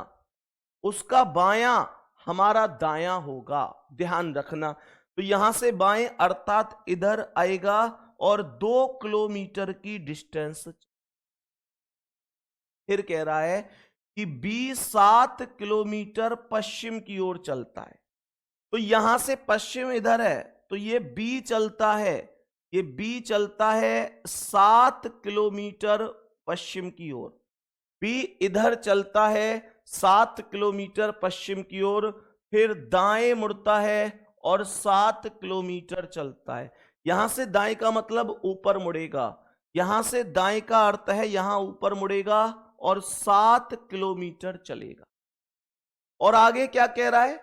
उसका बायां हमारा दायां होगा, ध्यान रखना। तो यहां से बाएं अर्थात इधर आएगा और 2 किलोमीटर की डिस्टेंस। फिर कह रहा है कि बी 7 किलोमीटर पश्चिम की ओर चलता है। तो यहां से पश्चिम इधर है, तो ये बी चलता है, ये बी चलता है 7 किलोमीटर पश्चिम की ओर। बी इधर चलता है 7 किलोमीटर पश्चिम की ओर, फिर दाएं मुड़ता है और 7 किलोमीटर चलता है। यहां से दाएं का मतलब ऊपर मुड़ेगा, यहां से दाएं का अर्थ है यहां ऊपर मुड़ेगा और 7 किलोमीटर चलेगा। और आगे क्या कह रहा है?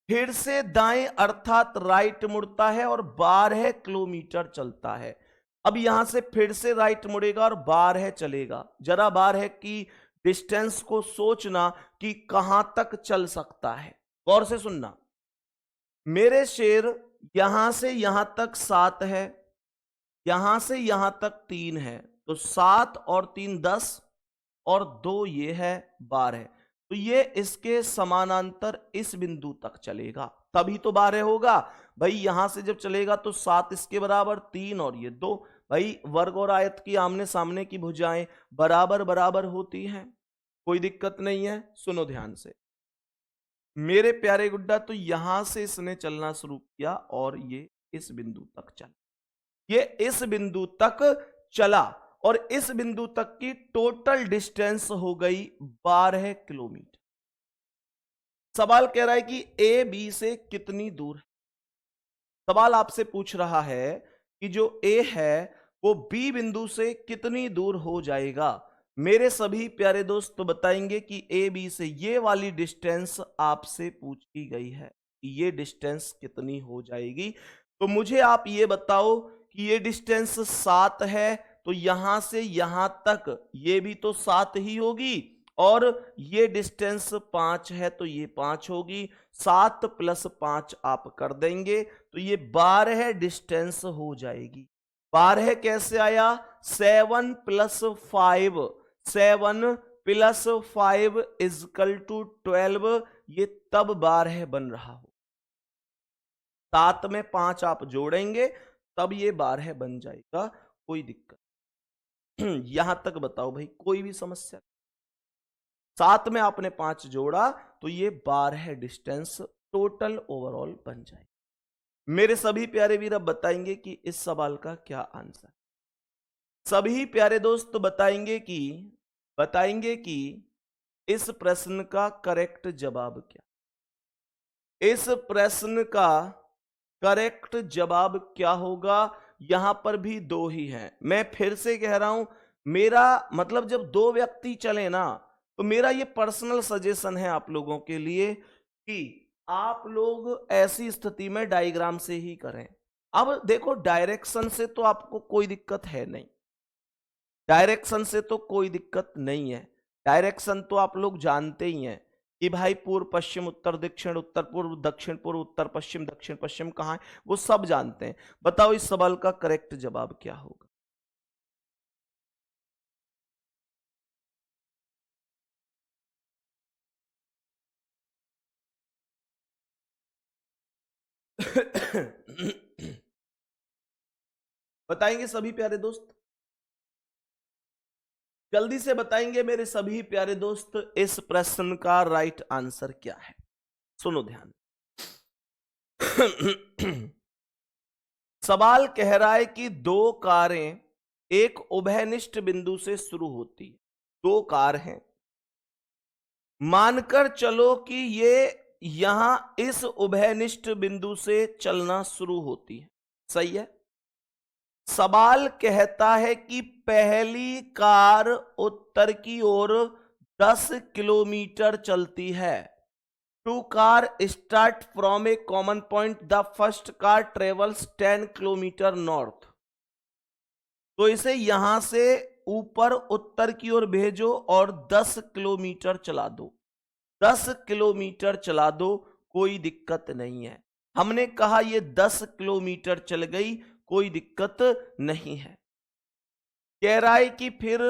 फिर से दाएं अर्थात राइट मुड़ता है और 12 किलोमीटर चलता है। अब यहां से फिर से राइट मुड़ेगा और 12 चलेगा। जरा 12 की डिस्टेंस को सोचना कि कहां तक चल सकता है, गौर से सुनना मेरे शेर। यहां से यहां तक 7 है, यहां से यहां तक 3 है, तो 7 और 3 10 और 2 ये है 12। तो ये इसके समानांतर इस बिंदु तक चलेगा, तभी तो 12 होगा भाई। यहां से जब चलेगा तो 7 इसके बराबर, 3 और ये 2। भाई वर्ग और आयत की आमने सामने की भुजाएं बराबर बराबर होती हैं, कोई दिक्कत नहीं है। सुनो ध्यान से मेरे प्यारे गुड्डा, तो यहां से इसने चलना शुरू किया और ये इस बिंदु तक चला, ये इस बिंदु तक चला और इस बिंदु तक की टोटल डिस्टेंस हो गई 12 किलोमीटर। सवाल कह रहा है कि ए बी से कितनी दूर है। सवाल आपसे पूछ रहा है कि जो ए है वो बी बिंदु से कितनी दूर हो जाएगा। मेरे सभी प्यारे दोस्त बताएंगे कि ए बी से ये वाली डिस्टेंस आपसे पूछी गई है कि ये डिस्टेंस कितनी हो जाएगी। तो मुझे आप ये बताओ कि ये डिस्टेंस 7 है, तो यहां से यहां तक ये भी तो 7 ही होगी, और ये डिस्टेंस 5 है तो ये 5 होगी। 7 + 5 आप कर देंगे तो ये 12 डिस्टेंस हो जाएगी। 12 कैसे आया? 7 + 5, 7 + 5 = 12। ये तब 12 बन रहा हो, 7 में 5 आप जोड़ेंगे तब ये 12 बन जाएगा, कोई दिक्कत। यहां तक बताओ भाई, कोई भी समस्या? 7 में आपने 5 जोड़ा तो ये 12 डिस्टेंस टोटल ओवरऑल बन जाए। मेरे सभी प्यारे वीर अब बताएंगे कि इस सवाल का क्या आंसर। सभी प्यारे दोस्त बताएंगे कि इस प्रश्न का करेक्ट जवाब क्या। इस प्रश्न का करेक्ट जवाब क्या होगा? यहां पर भी 2 ही हैं। मैं फिर से कह रहा हूं, मेरा मतलब जब 2 व्यक्ति चले ना, तो मेरा ये पर्सनल सजेशन है आप लोगों के लिए कि आप लोग ऐसी स्थिति में डायग्राम से ही करें। अब देखो, डायरेक्शन से तो आपको कोई दिक्कत है नहीं, डायरेक्शन से तो कोई दिक्कत नहीं है। डायरेक्शन तो आप लोग जानते ही हैं कि भाई पूर्व पश्चिम उत्तर दक्षिण, उत्तर पूर्व दक्षिण पूर्व, उत्तर पश्चिम दक्षिण पश्चिम कहाँ है, वो सब जानते हैं। बताओ इस सवाल का करेक्ट जवाब क्या होगा? बताएंगे सभी प्यारे दोस्त, जल्दी से बताएंगे मेरे सभी प्यारे दोस्त, इस प्रश्न का राइट आंसर क्या है। सुनो ध्यान। सवाल कह रहा है कि दो कारें एक उभयनिष्ठ बिंदु से शुरू होती है। दो कार हैं, मानकर चलो कि ये यहां इस उभयनिष्ठ बिंदु से चलना शुरू होती है। सही है। सवाल कहता है कि पहली कार उत्तर की ओर 10 किलोमीटर चलती है। Two car start from a common point, the first car travels 10 kilometre north. तो इसे यहां से ऊपर उत्तर की ओर भेजो और 10 किलोमीटर चला दो। 10 किलोमीटर चला दो, कोई दिक्कत नहीं है। हमने कहा ये 10 किलोमीटर चल गई, कोई दिक्कत नहीं है। कह रहा है कि फिर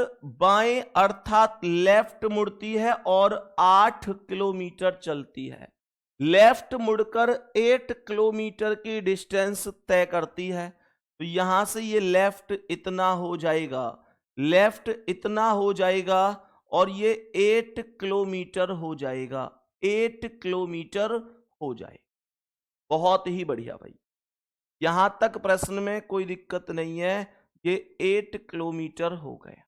बाएं अर्थात लेफ्ट मुड़ती है और 8 किलोमीटर चलती है। लेफ्ट मुड़कर 8 किलोमीटर की डिस्टेंस तय करती है। तो यहां से ये लेफ्ट इतना हो जाएगा, लेफ्ट इतना हो जाएगा और ये 8 किलोमीटर हो जाएगा, 8 किलोमीटर हो जाए। बहुत ही बढ़िया भाई, यहां तक प्रश्न में कोई दिक्कत नहीं है। ये 8 किलोमीटर हो गया।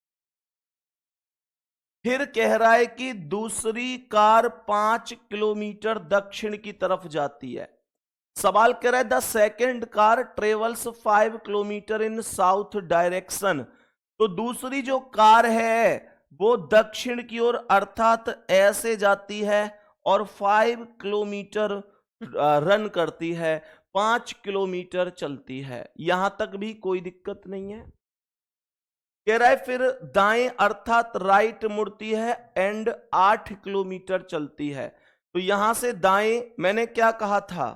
फिर कह रहा है कि दूसरी कार 5 किलोमीटर दक्षिण की तरफ जाती है। सवाल कह रहा है the second car travels 5 kilometre in south direction. तो दूसरी जो कार है वो दक्षिण की ओर अर्थात ऐसे जाती है और 5 किलोमीटर रन करती है, 5 किलोमीटर चलती है। यहां तक भी कोई दिक्कत नहीं है। कह रहा है फिर दाएं अर्थात राइट मुड़ती है एंड 8 किलोमीटर चलती है। तो यहां से दाएं, मैंने क्या कहा था,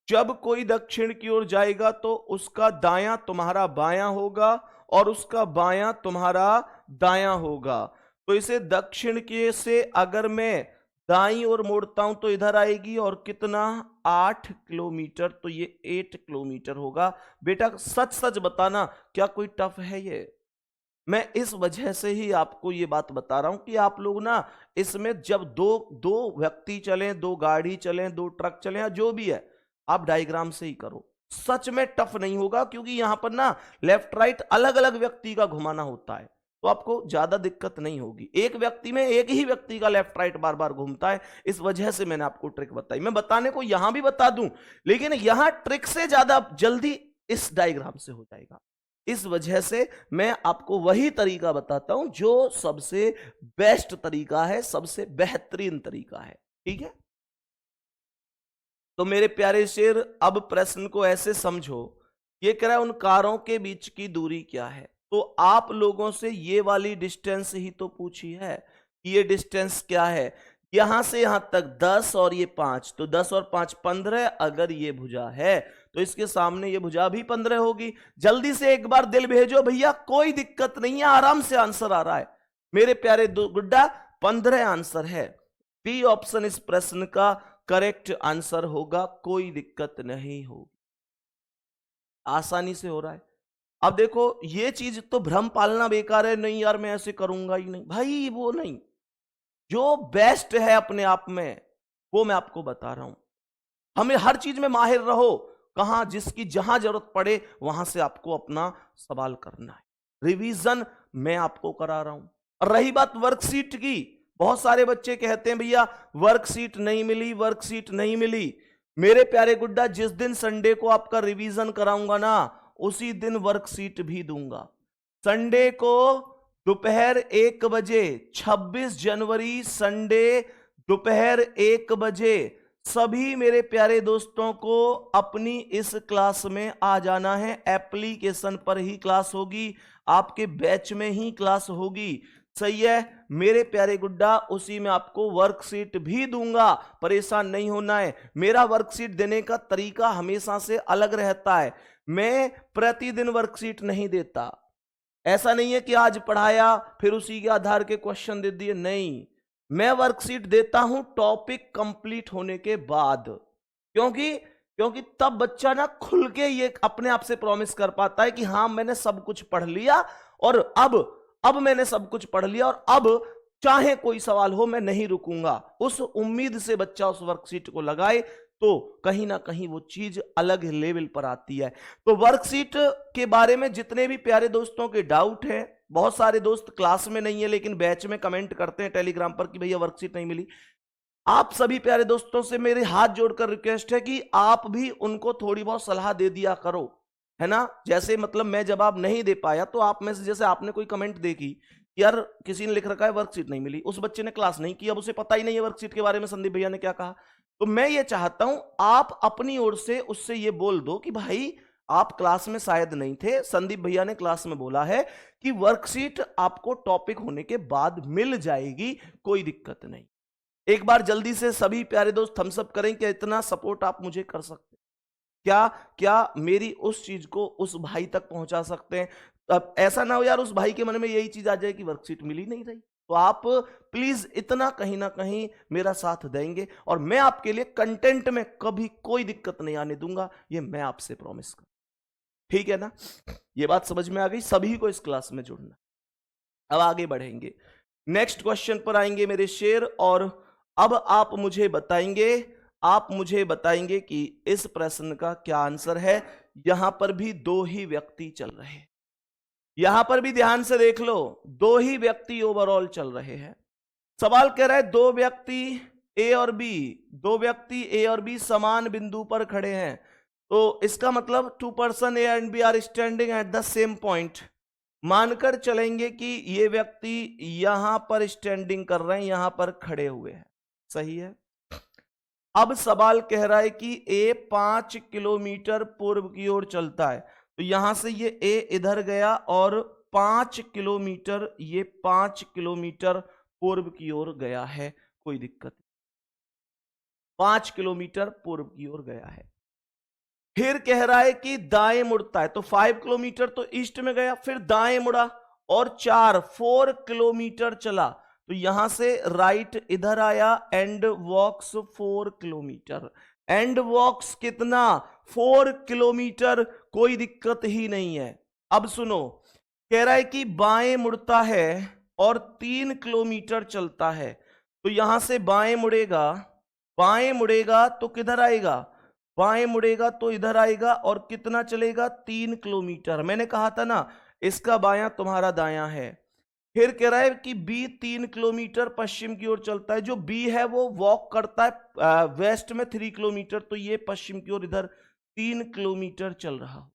जब कोई दक्षिण की ओर जाएगा तो उसका दायां तुम्हारा बायां होगा और उसका बायां तुम्हारा दायां होगा। तो इसे दक्षिण के से अगर मैं दाईं ओर मोड़ता हूं तो इधर आएगी और कितना, 8 किलोमीटर। तो ये 8 किलोमीटर होगा। बेटा सच सच बताना, क्या कोई टफ है ये? मैं इस वजह से ही आपको ये बात बता रहा हूं कि आप लोग ना इसमें जब दो व्यक्ति चलें, दो गाड़ी चलें, दो ट्रक चलें या जो भी है, आप डायग्राम से ही करो। सच में टफ नहीं होगा, क्योंकि यहां पर ना लेफ्ट राइट अलग अलग व्यक्ति का घुमाना होता है, तो आपको ज्यादा दिक्कत नहीं होगी। एक व्यक्ति में एक ही व्यक्ति का लेफ्ट राइट बार बार घूमता है, इस वजह से मैंने आपको ट्रिक बताई। मैं बताने को यहां भी बता दूं, लेकिन यहां ट्रिक से ज्यादा जल्दी इस डायग्राम से हो जाएगा। इस वजह से मैं आपको वही तरीका बताता हूं जो सबसे बेस्ट तरीका है, सबसे बेहतरीन तरीका है। ठीक है, तो मेरे प्यारे शेर, अब प्रश्न को ऐसे समझो। ये कह रहा है उन कारों के बीच की दूरी क्या है। तो आप लोगों से ये वाली डिस्टेंस ही तो पूछी है कि ये डिस्टेंस क्या है। यहां से यहां तक 10 और ये 5, तो 10 और 5 15। अगर ये भुजा है तो इसके सामने ये भुजा भी 15 होगी। जल्दी से एक बार दिल भेजो भैया, कोई दिक्कत नहीं है, आराम से आंसर आ रहा है मेरे प्यारे गुड्डा। 15 आंसर है। बी ऑप्शन इस प्रश्न का करेक्ट आंसर होगा, कोई दिक्कत नहीं होगी, आसानी से हो रहा है। अब देखो ये चीज तो भ्रम पालना बेकार है, नहीं यार मैं ऐसे करूंगा ही नहीं भाई, वो नहीं, जो बेस्ट है अपने आप में वो मैं आपको बता रहा हूं। हमें हर चीज में माहिर रहो, कहां जिसकी जहां जरूरत पड़े वहां से आपको अपना सवाल करना है। रिवीजन मैं आपको करा रहा हूं। और रही बात वर्कशीट की, बहुत सारे बच्चे कहते हैं भैया वर्कशीट नहीं मिली, वर्कशीट नहीं मिली। मेरे प्यारे गुड्डा, जिस दिन संडे को आपका रिवीजन कराऊंगा ना, उसी दिन वर्कशीट भी दूंगा। संडे को दोपहर 1 बजे, 26 जनवरी संडे दोपहर 1 बजे सभी मेरे प्यारे दोस्तों को अपनी इस क्लास में आ जाना है। एप्लीकेशन पर ही क्लास होगी, आपके बैच में ही क्लास होगी। सही है मेरे प्यारे गुड्डा, उसी में आपको वर्कशीट भी दूंगा, परेशान नहीं होना है। मेरा वर्कशीट देने का तरीका हमेशा से अलग रहता है। मैं प्रतिदिन वर्कशीट नहीं देता। ऐसा नहीं है कि आज पढ़ाया फिर उसी के आधार के क्वेश्चन दे दिए, नहीं, मैं वर्कशीट देता हूं टॉपिक कंप्लीट होने के बाद। क्योंकि तब बच्चा ना खुल के ये अपने आप से प्रॉमिस कर पाता है कि हाँ मैंने सब कुछ पढ़ लिया और अब मैंने सब कुछ पढ़ लिया और अब चाहे कोई सवाल हो मैं नहीं रुकूंगा। उस उम्मीद से बच्चा उस वर्कशीट को लगाए, तो कहीं ना कहीं वो चीज अलग लेवल पर आती है। तो वर्कशीट के बारे में जितने भी प्यारे दोस्तों के डाउट है, बहुत सारे दोस्त क्लास में नहीं है लेकिन बैच में कमेंट करते हैं टेलीग्राम पर कि भैया वर्कशीट नहीं मिली, आप सभी प्यारे दोस्तों से मेरे हाथ जोड़कर रिक्वेस्ट है कि आप भी उनको थोड़ी बहुत सलाह दे दिया करो, है ना। जैसे मतलब मैं जवाब नहीं दे पाया तो आप में से जैसे आपने कोई कमेंट देखी, यार किसी ने लिख रखा है वर्कशीट नहीं मिली, उस बच्चे ने क्लास नहीं की, अब उसे पता ही नहीं है वर्कशीट के बारे में संदीप भैया ने क्या कहा। तो मैं ये चाहता हूं आप अपनी ओर से उससे ये बोल दो कि भाई आप क्लास में शायद नहीं थे, संदीप भैया ने क्लास में बोला है कि वर्कशीट आपको टॉपिक होने के बाद मिल जाएगी, कोई दिक्कत नहीं। एक बार जल्दी से सभी प्यारे दोस्त थम्स अप करें कि इतना सपोर्ट आप मुझे कर सकते हैं क्या, क्या मेरी उस चीज को उस भाई तक पहुंचा सकते हैं। अब ऐसा ना हो यार उस भाई के मन में यही चीज आ जाए कि वर्कशीट मिल ही नहीं रही। तो आप प्लीज इतना कहीं ना कहीं मेरा साथ देंगे और मैं आपके लिए कंटेंट में कभी कोई दिक्कत नहीं आने दूंगा, ये मैं आपसे प्रॉमिस कर, ठीक है ना। ये बात समझ में आ गई, सभी को इस क्लास में जुड़ना। अब आगे बढ़ेंगे, नेक्स्ट क्वेश्चन पर आएंगे मेरे शेर, और अब आप मुझे बताएंगे कि इस प्रश्न का क्या आंसर है। यहां पर भी दो ही व्यक्ति चल रहे हैं, यहां पर भी ध्यान से देख लो, दो ही व्यक्ति ओवरऑल चल रहे हैं। सवाल कह रहा है दो व्यक्ति ए और बी समान बिंदु पर खड़े हैं, तो इसका मतलब 2 person A and B are standing at the same point. मानकर चलेंगे कि ये व्यक्ति यहां पर स्टैंडिंग कर रहे हैं, यहां पर खड़े हुए हैं, सही है। अब सवाल कह रहा है कि ए 5 किलोमीटर पूर्व की ओर चलता है, तो यहां से ये ए इधर गया और 5 किलोमीटर पूर्व की ओर गया है, कोई दिक्कत नहीं, 5 किलोमीटर पूर्व की ओर गया है। फिर कह रहा है कि दाएं मुड़ता है, तो 5 किलोमीटर तो ईस्ट में गया, फिर दाएं मुड़ा और 4 किलोमीटर चला, तो यहां से राइट इधर आया and walks 4 kilometre. And walks कितना, 4 किलोमीटर, कोई दिक्कत ही नहीं है। अब सुनो, कह रहा है कि बाएं मुड़ता है और 3 किलोमीटर चलता है, तो यहां से बाएं मुड़ेगा तो किधर आएगा, बाएं मुड़ेगा तो इधर आएगा और कितना चलेगा, 3 किलोमीटर। मैंने कहा था ना इसका बायां तुम्हारा दायां है। फिर कह रहा है कि बी 3 किलोमीटर पश्चिम की ओर चलता है, जो बी है वो वॉक करता है वेस्ट में 3 किलोमीटर, तो ये पश्चिम की ओर इधर 3 किलोमीटर चल रहा।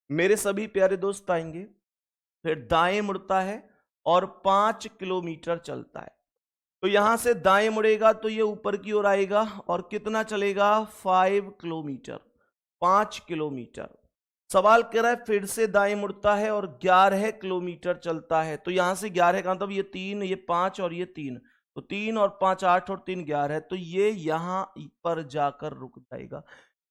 मेरे सभी प्यारे दोस्त आएंगे, फिर दाएं मुड़ता है और 5 किलोमीटर चलता है, तो यहां से दाएं मुड़ेगा तो ये ऊपर की ओर आएगा और कितना चलेगा, 5 किलोमीटर, 5 किलोमीटर। सवाल कह रहा है फिर से दाएं मुड़ता है और 11 किलोमीटर चलता है, तो यहां से 11 का मतलब ये 3, ये 5 और ये 3, तो 3 और 5 8 और 3 11, तो ये यहां पर जाकर रुक जाएगा,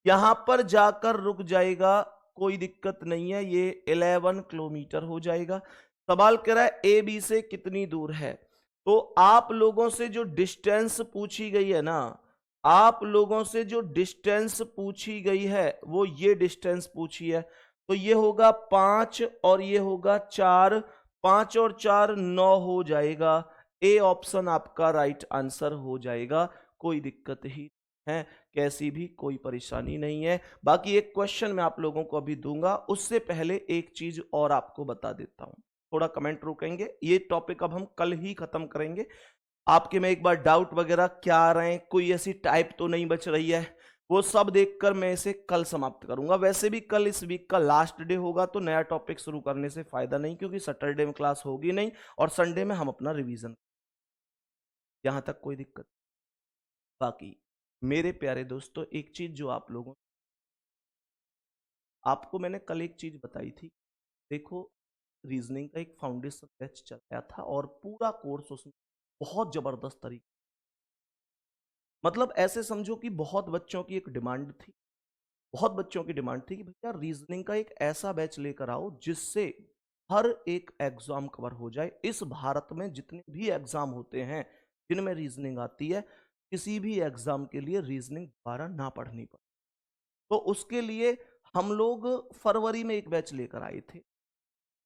यहां पर जाकर रुक जाएगा, कोई दिक्कत नहीं है, ये 11 किलोमीटर हो जाएगा। सवाल कह रहा है ए बी से कितनी दूर है, तो आप लोगों से जो डिस्टेंस पूछी गई है ना, आप लोगों से जो डिस्टेंस पूछी गई है वो ये डिस्टेंस पूछी है, तो ये होगा 5 और ये होगा 4, 5 और 4 9 हो जाएगा। ए ऑप्शन आपका राइट आंसर हो जाएगा, कोई दिक्कत ही है, कैसी भी कोई परेशानी नहीं है। बाकी एक क्वेश्चन मैं आप लोगों को अभी दूंगा, उससे पहले एक चीज और आपको बता देता हूं, थोड़ा कमेंट रोकेंगे, ये टॉपिक अब हम कल ही खत्म करेंगे। आपके में एक बार डाउट वगैरह क्या आ रहे हैं, कोई ऐसी टाइप तो नहीं बच रही है, वो सब देखकर मैं इसे कल समाप्त करूंगा। वैसे भी कल इस वीक का लास्ट डे होगा, तो नया टॉपिक शुरू करने से फायदा नहीं, क्योंकि सैटरडे में क्लास होगी नहीं और संडे में हम अपना रिवीजन, यहां तक कोई दिक्कत। बाकी मेरे प्यारे दोस्तों एक चीज जो आप लोगों, आपको मैंने कल एक चीज बताई थी, देखो रीजनिंग का एक फाउंडेशन बैच चलाया था और पूरा कोर्स उसमें बहुत जबरदस्त तरीके, मतलब ऐसे समझो कि बहुत बच्चों की एक डिमांड थी, बहुत बच्चों की डिमांड थी कि भैया रीजनिंग का एक ऐसा बैच लेकर आओ जिससे हर एक एग्जाम कवर हो जाए। इस भारत में जितने भी एग्जाम होते हैं जिनमें रीजनिंग आती है, किसी भी एग्जाम के लिए रीजनिंग दोबारा ना पढ़नी पड़े, तो उसके लिए हम लोग फरवरी में एक बैच लेकर आए थे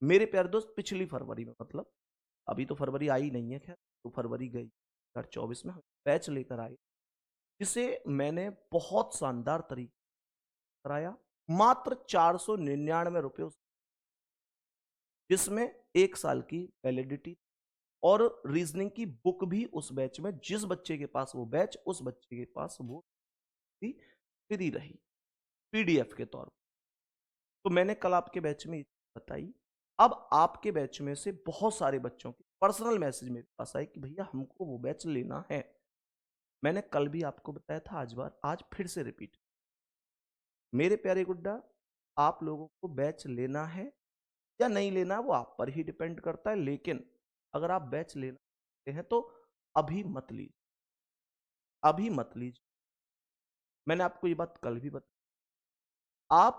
मेरे प्यारे दोस्त, पिछली फरवरी में, मतलब अभी तो फरवरी आई नहीं है, खैर तो फरवरी गई 2024 में हम बैच लेकर आए जिसे मैंने बहुत शानदार तरीके कराया, मात्र 499 रुपये, जिसमें 1 साल की वैलिडिटी और रीजनिंग की बुक भी उस बैच में, जिस बच्चे के पास वो बैच, उस बच्चे के पास वो भी फ्री रही पीडीएफ के तौर पर। तो मैंने कल आपके बैच में बताई। अब आपके बैच में से बहुत सारे बच्चों के पर्सनल मैसेज मेरे पास आए कि भैया हमको वो बैच लेना है। मैंने कल भी आपको बताया था, आज फिर से रिपीट। मेरे प्यारे गुड्डा, आप लोगों को बैच लेना है या नहीं लेना वो आप पर ही डिपेंड करता है, लेकिन अगर आप बैच लेना चाहते हैं तो अभी मत लीजिए, अभी मत लीजिए। मैंने आपको ये बात कल भी बताई। आप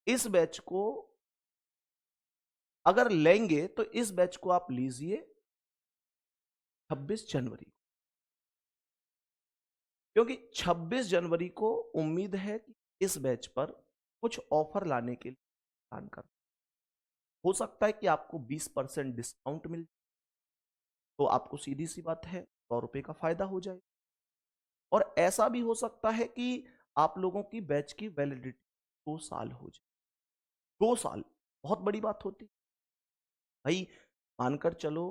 इस बैच को अगर लेंगे तो इस बैच को आप लीजिए 26 जनवरी, क्योंकि 26 जनवरी को उम्मीद है कि इस बैच पर कुछ ऑफर लाने के लिए प्लान कर, हो सकता है कि आपको 20% डिस्काउंट मिल, तो आपको सीधी सी बात है 100 रुपए का फायदा हो जाए। और ऐसा भी हो सकता है कि आप लोगों की बैच की वैलिडिटी 2 साल हो जाए। 2 साल बहुत बड़ी बात होती भाई, मानकर चलो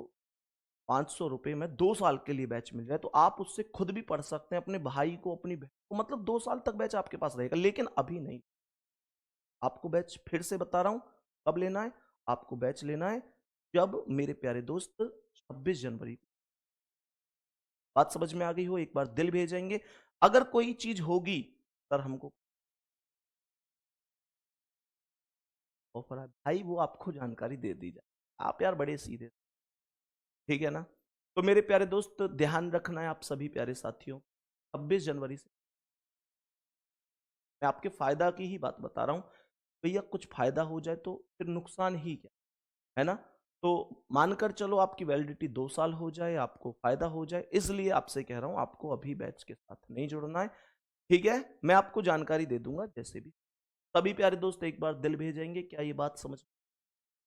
500 रुपए में 2 साल के लिए बैच मिल जाए तो आप उससे खुद भी पढ़ सकते हैं, अपने भाई को, अपनी बहन को, मतलब 2 साल तक बैच आपके पास रहेगा। लेकिन अभी नहीं, आपको बैच फिर से बता रहा हूं कब लेना है। आपको बैच लेना है जब मेरे प्यारे दोस्त 26 जनवरी, बात समझ में आ गई हो, एक बार दिल भेजेंगे। अगर कोई चीज होगी सर हमको ऑफर है भाई, वो आपको जानकारी दे दी जाए। आप यार बड़े सीधे, ठीक है ना। तो मेरे प्यारे दोस्त, ध्यान रखना है आप सभी प्यारे साथियों, 26 जनवरी से मैं आपके फायदा की ही बात बता रहा हूं। भैया कुछ फायदा हो जाए तो फिर नुकसान ही क्या है ना। तो मानकर चलो आपकी वैलिडिटी 2 साल हो जाए, आपको फायदा हो जाए, इसलिए आपसे कह रहा हूं आपको अभी बैच के साथ नहीं जुड़ना है, ठीक है। मैं आपको जानकारी दे दूंगा जैसे भी। सभी प्यारे दोस्त एक बार दिल भेजेंगे, क्या ये बात समझ,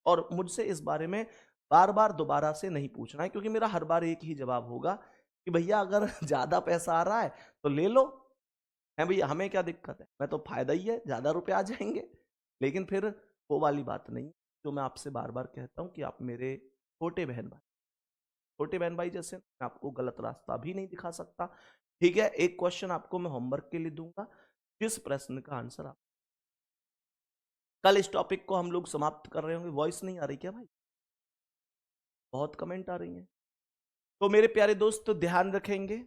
और मुझसे इस बारे में बार बार दोबारा से नहीं पूछना है, क्योंकि मेरा हर बार एक ही जवाब होगा कि भैया अगर ज्यादा पैसा आ रहा है तो ले लो, है भैया हमें क्या दिक्कत है, मैं तो फायदा ही है, ज्यादा रुपए आ जाएंगे। लेकिन फिर वो वाली बात नहीं, जो मैं आपसे बार बार कहता हूं कि आप मेरे छोटे बहन भाई, छोटे बहन भाई जैसे मैं आपको गलत रास्ता भी नहीं दिखा सकता, ठीक है। एक क्वेश्चन आपको मैं होमवर्क के लिए दूंगा, जिस प्रश्न का आंसर आप, कल इस टॉपिक को हम लोग समाप्त कर रहे होंगे। वॉइस नहीं आ रही क्या भाई, बहुत कमेंट आ रही हैं। तो मेरे प्यारे दोस्त ध्यान रखेंगे,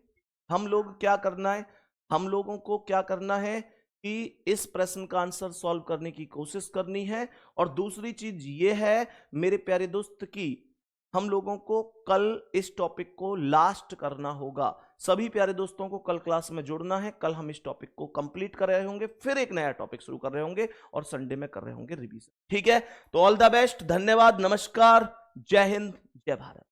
हम लोग क्या करना है, हम लोगों को क्या करना है कि इस प्रश्न का आंसर सॉल्व करने की कोशिश करनी है। और दूसरी चीज ये है मेरे प्यारे दोस्त की, हम लोगों को कल इस टॉपिक को लास्ट करना होगा। सभी प्यारे दोस्तों को कल क्लास में जुड़ना है, कल हम इस टॉपिक को कंप्लीट कर रहे होंगे, फिर एक नया टॉपिक शुरू कर रहे होंगे और संडे में कर रहे होंगे रिवीजन, ठीक है। तो ऑल द बेस्ट, धन्यवाद, नमस्कार, जय हिंद, जय भारत।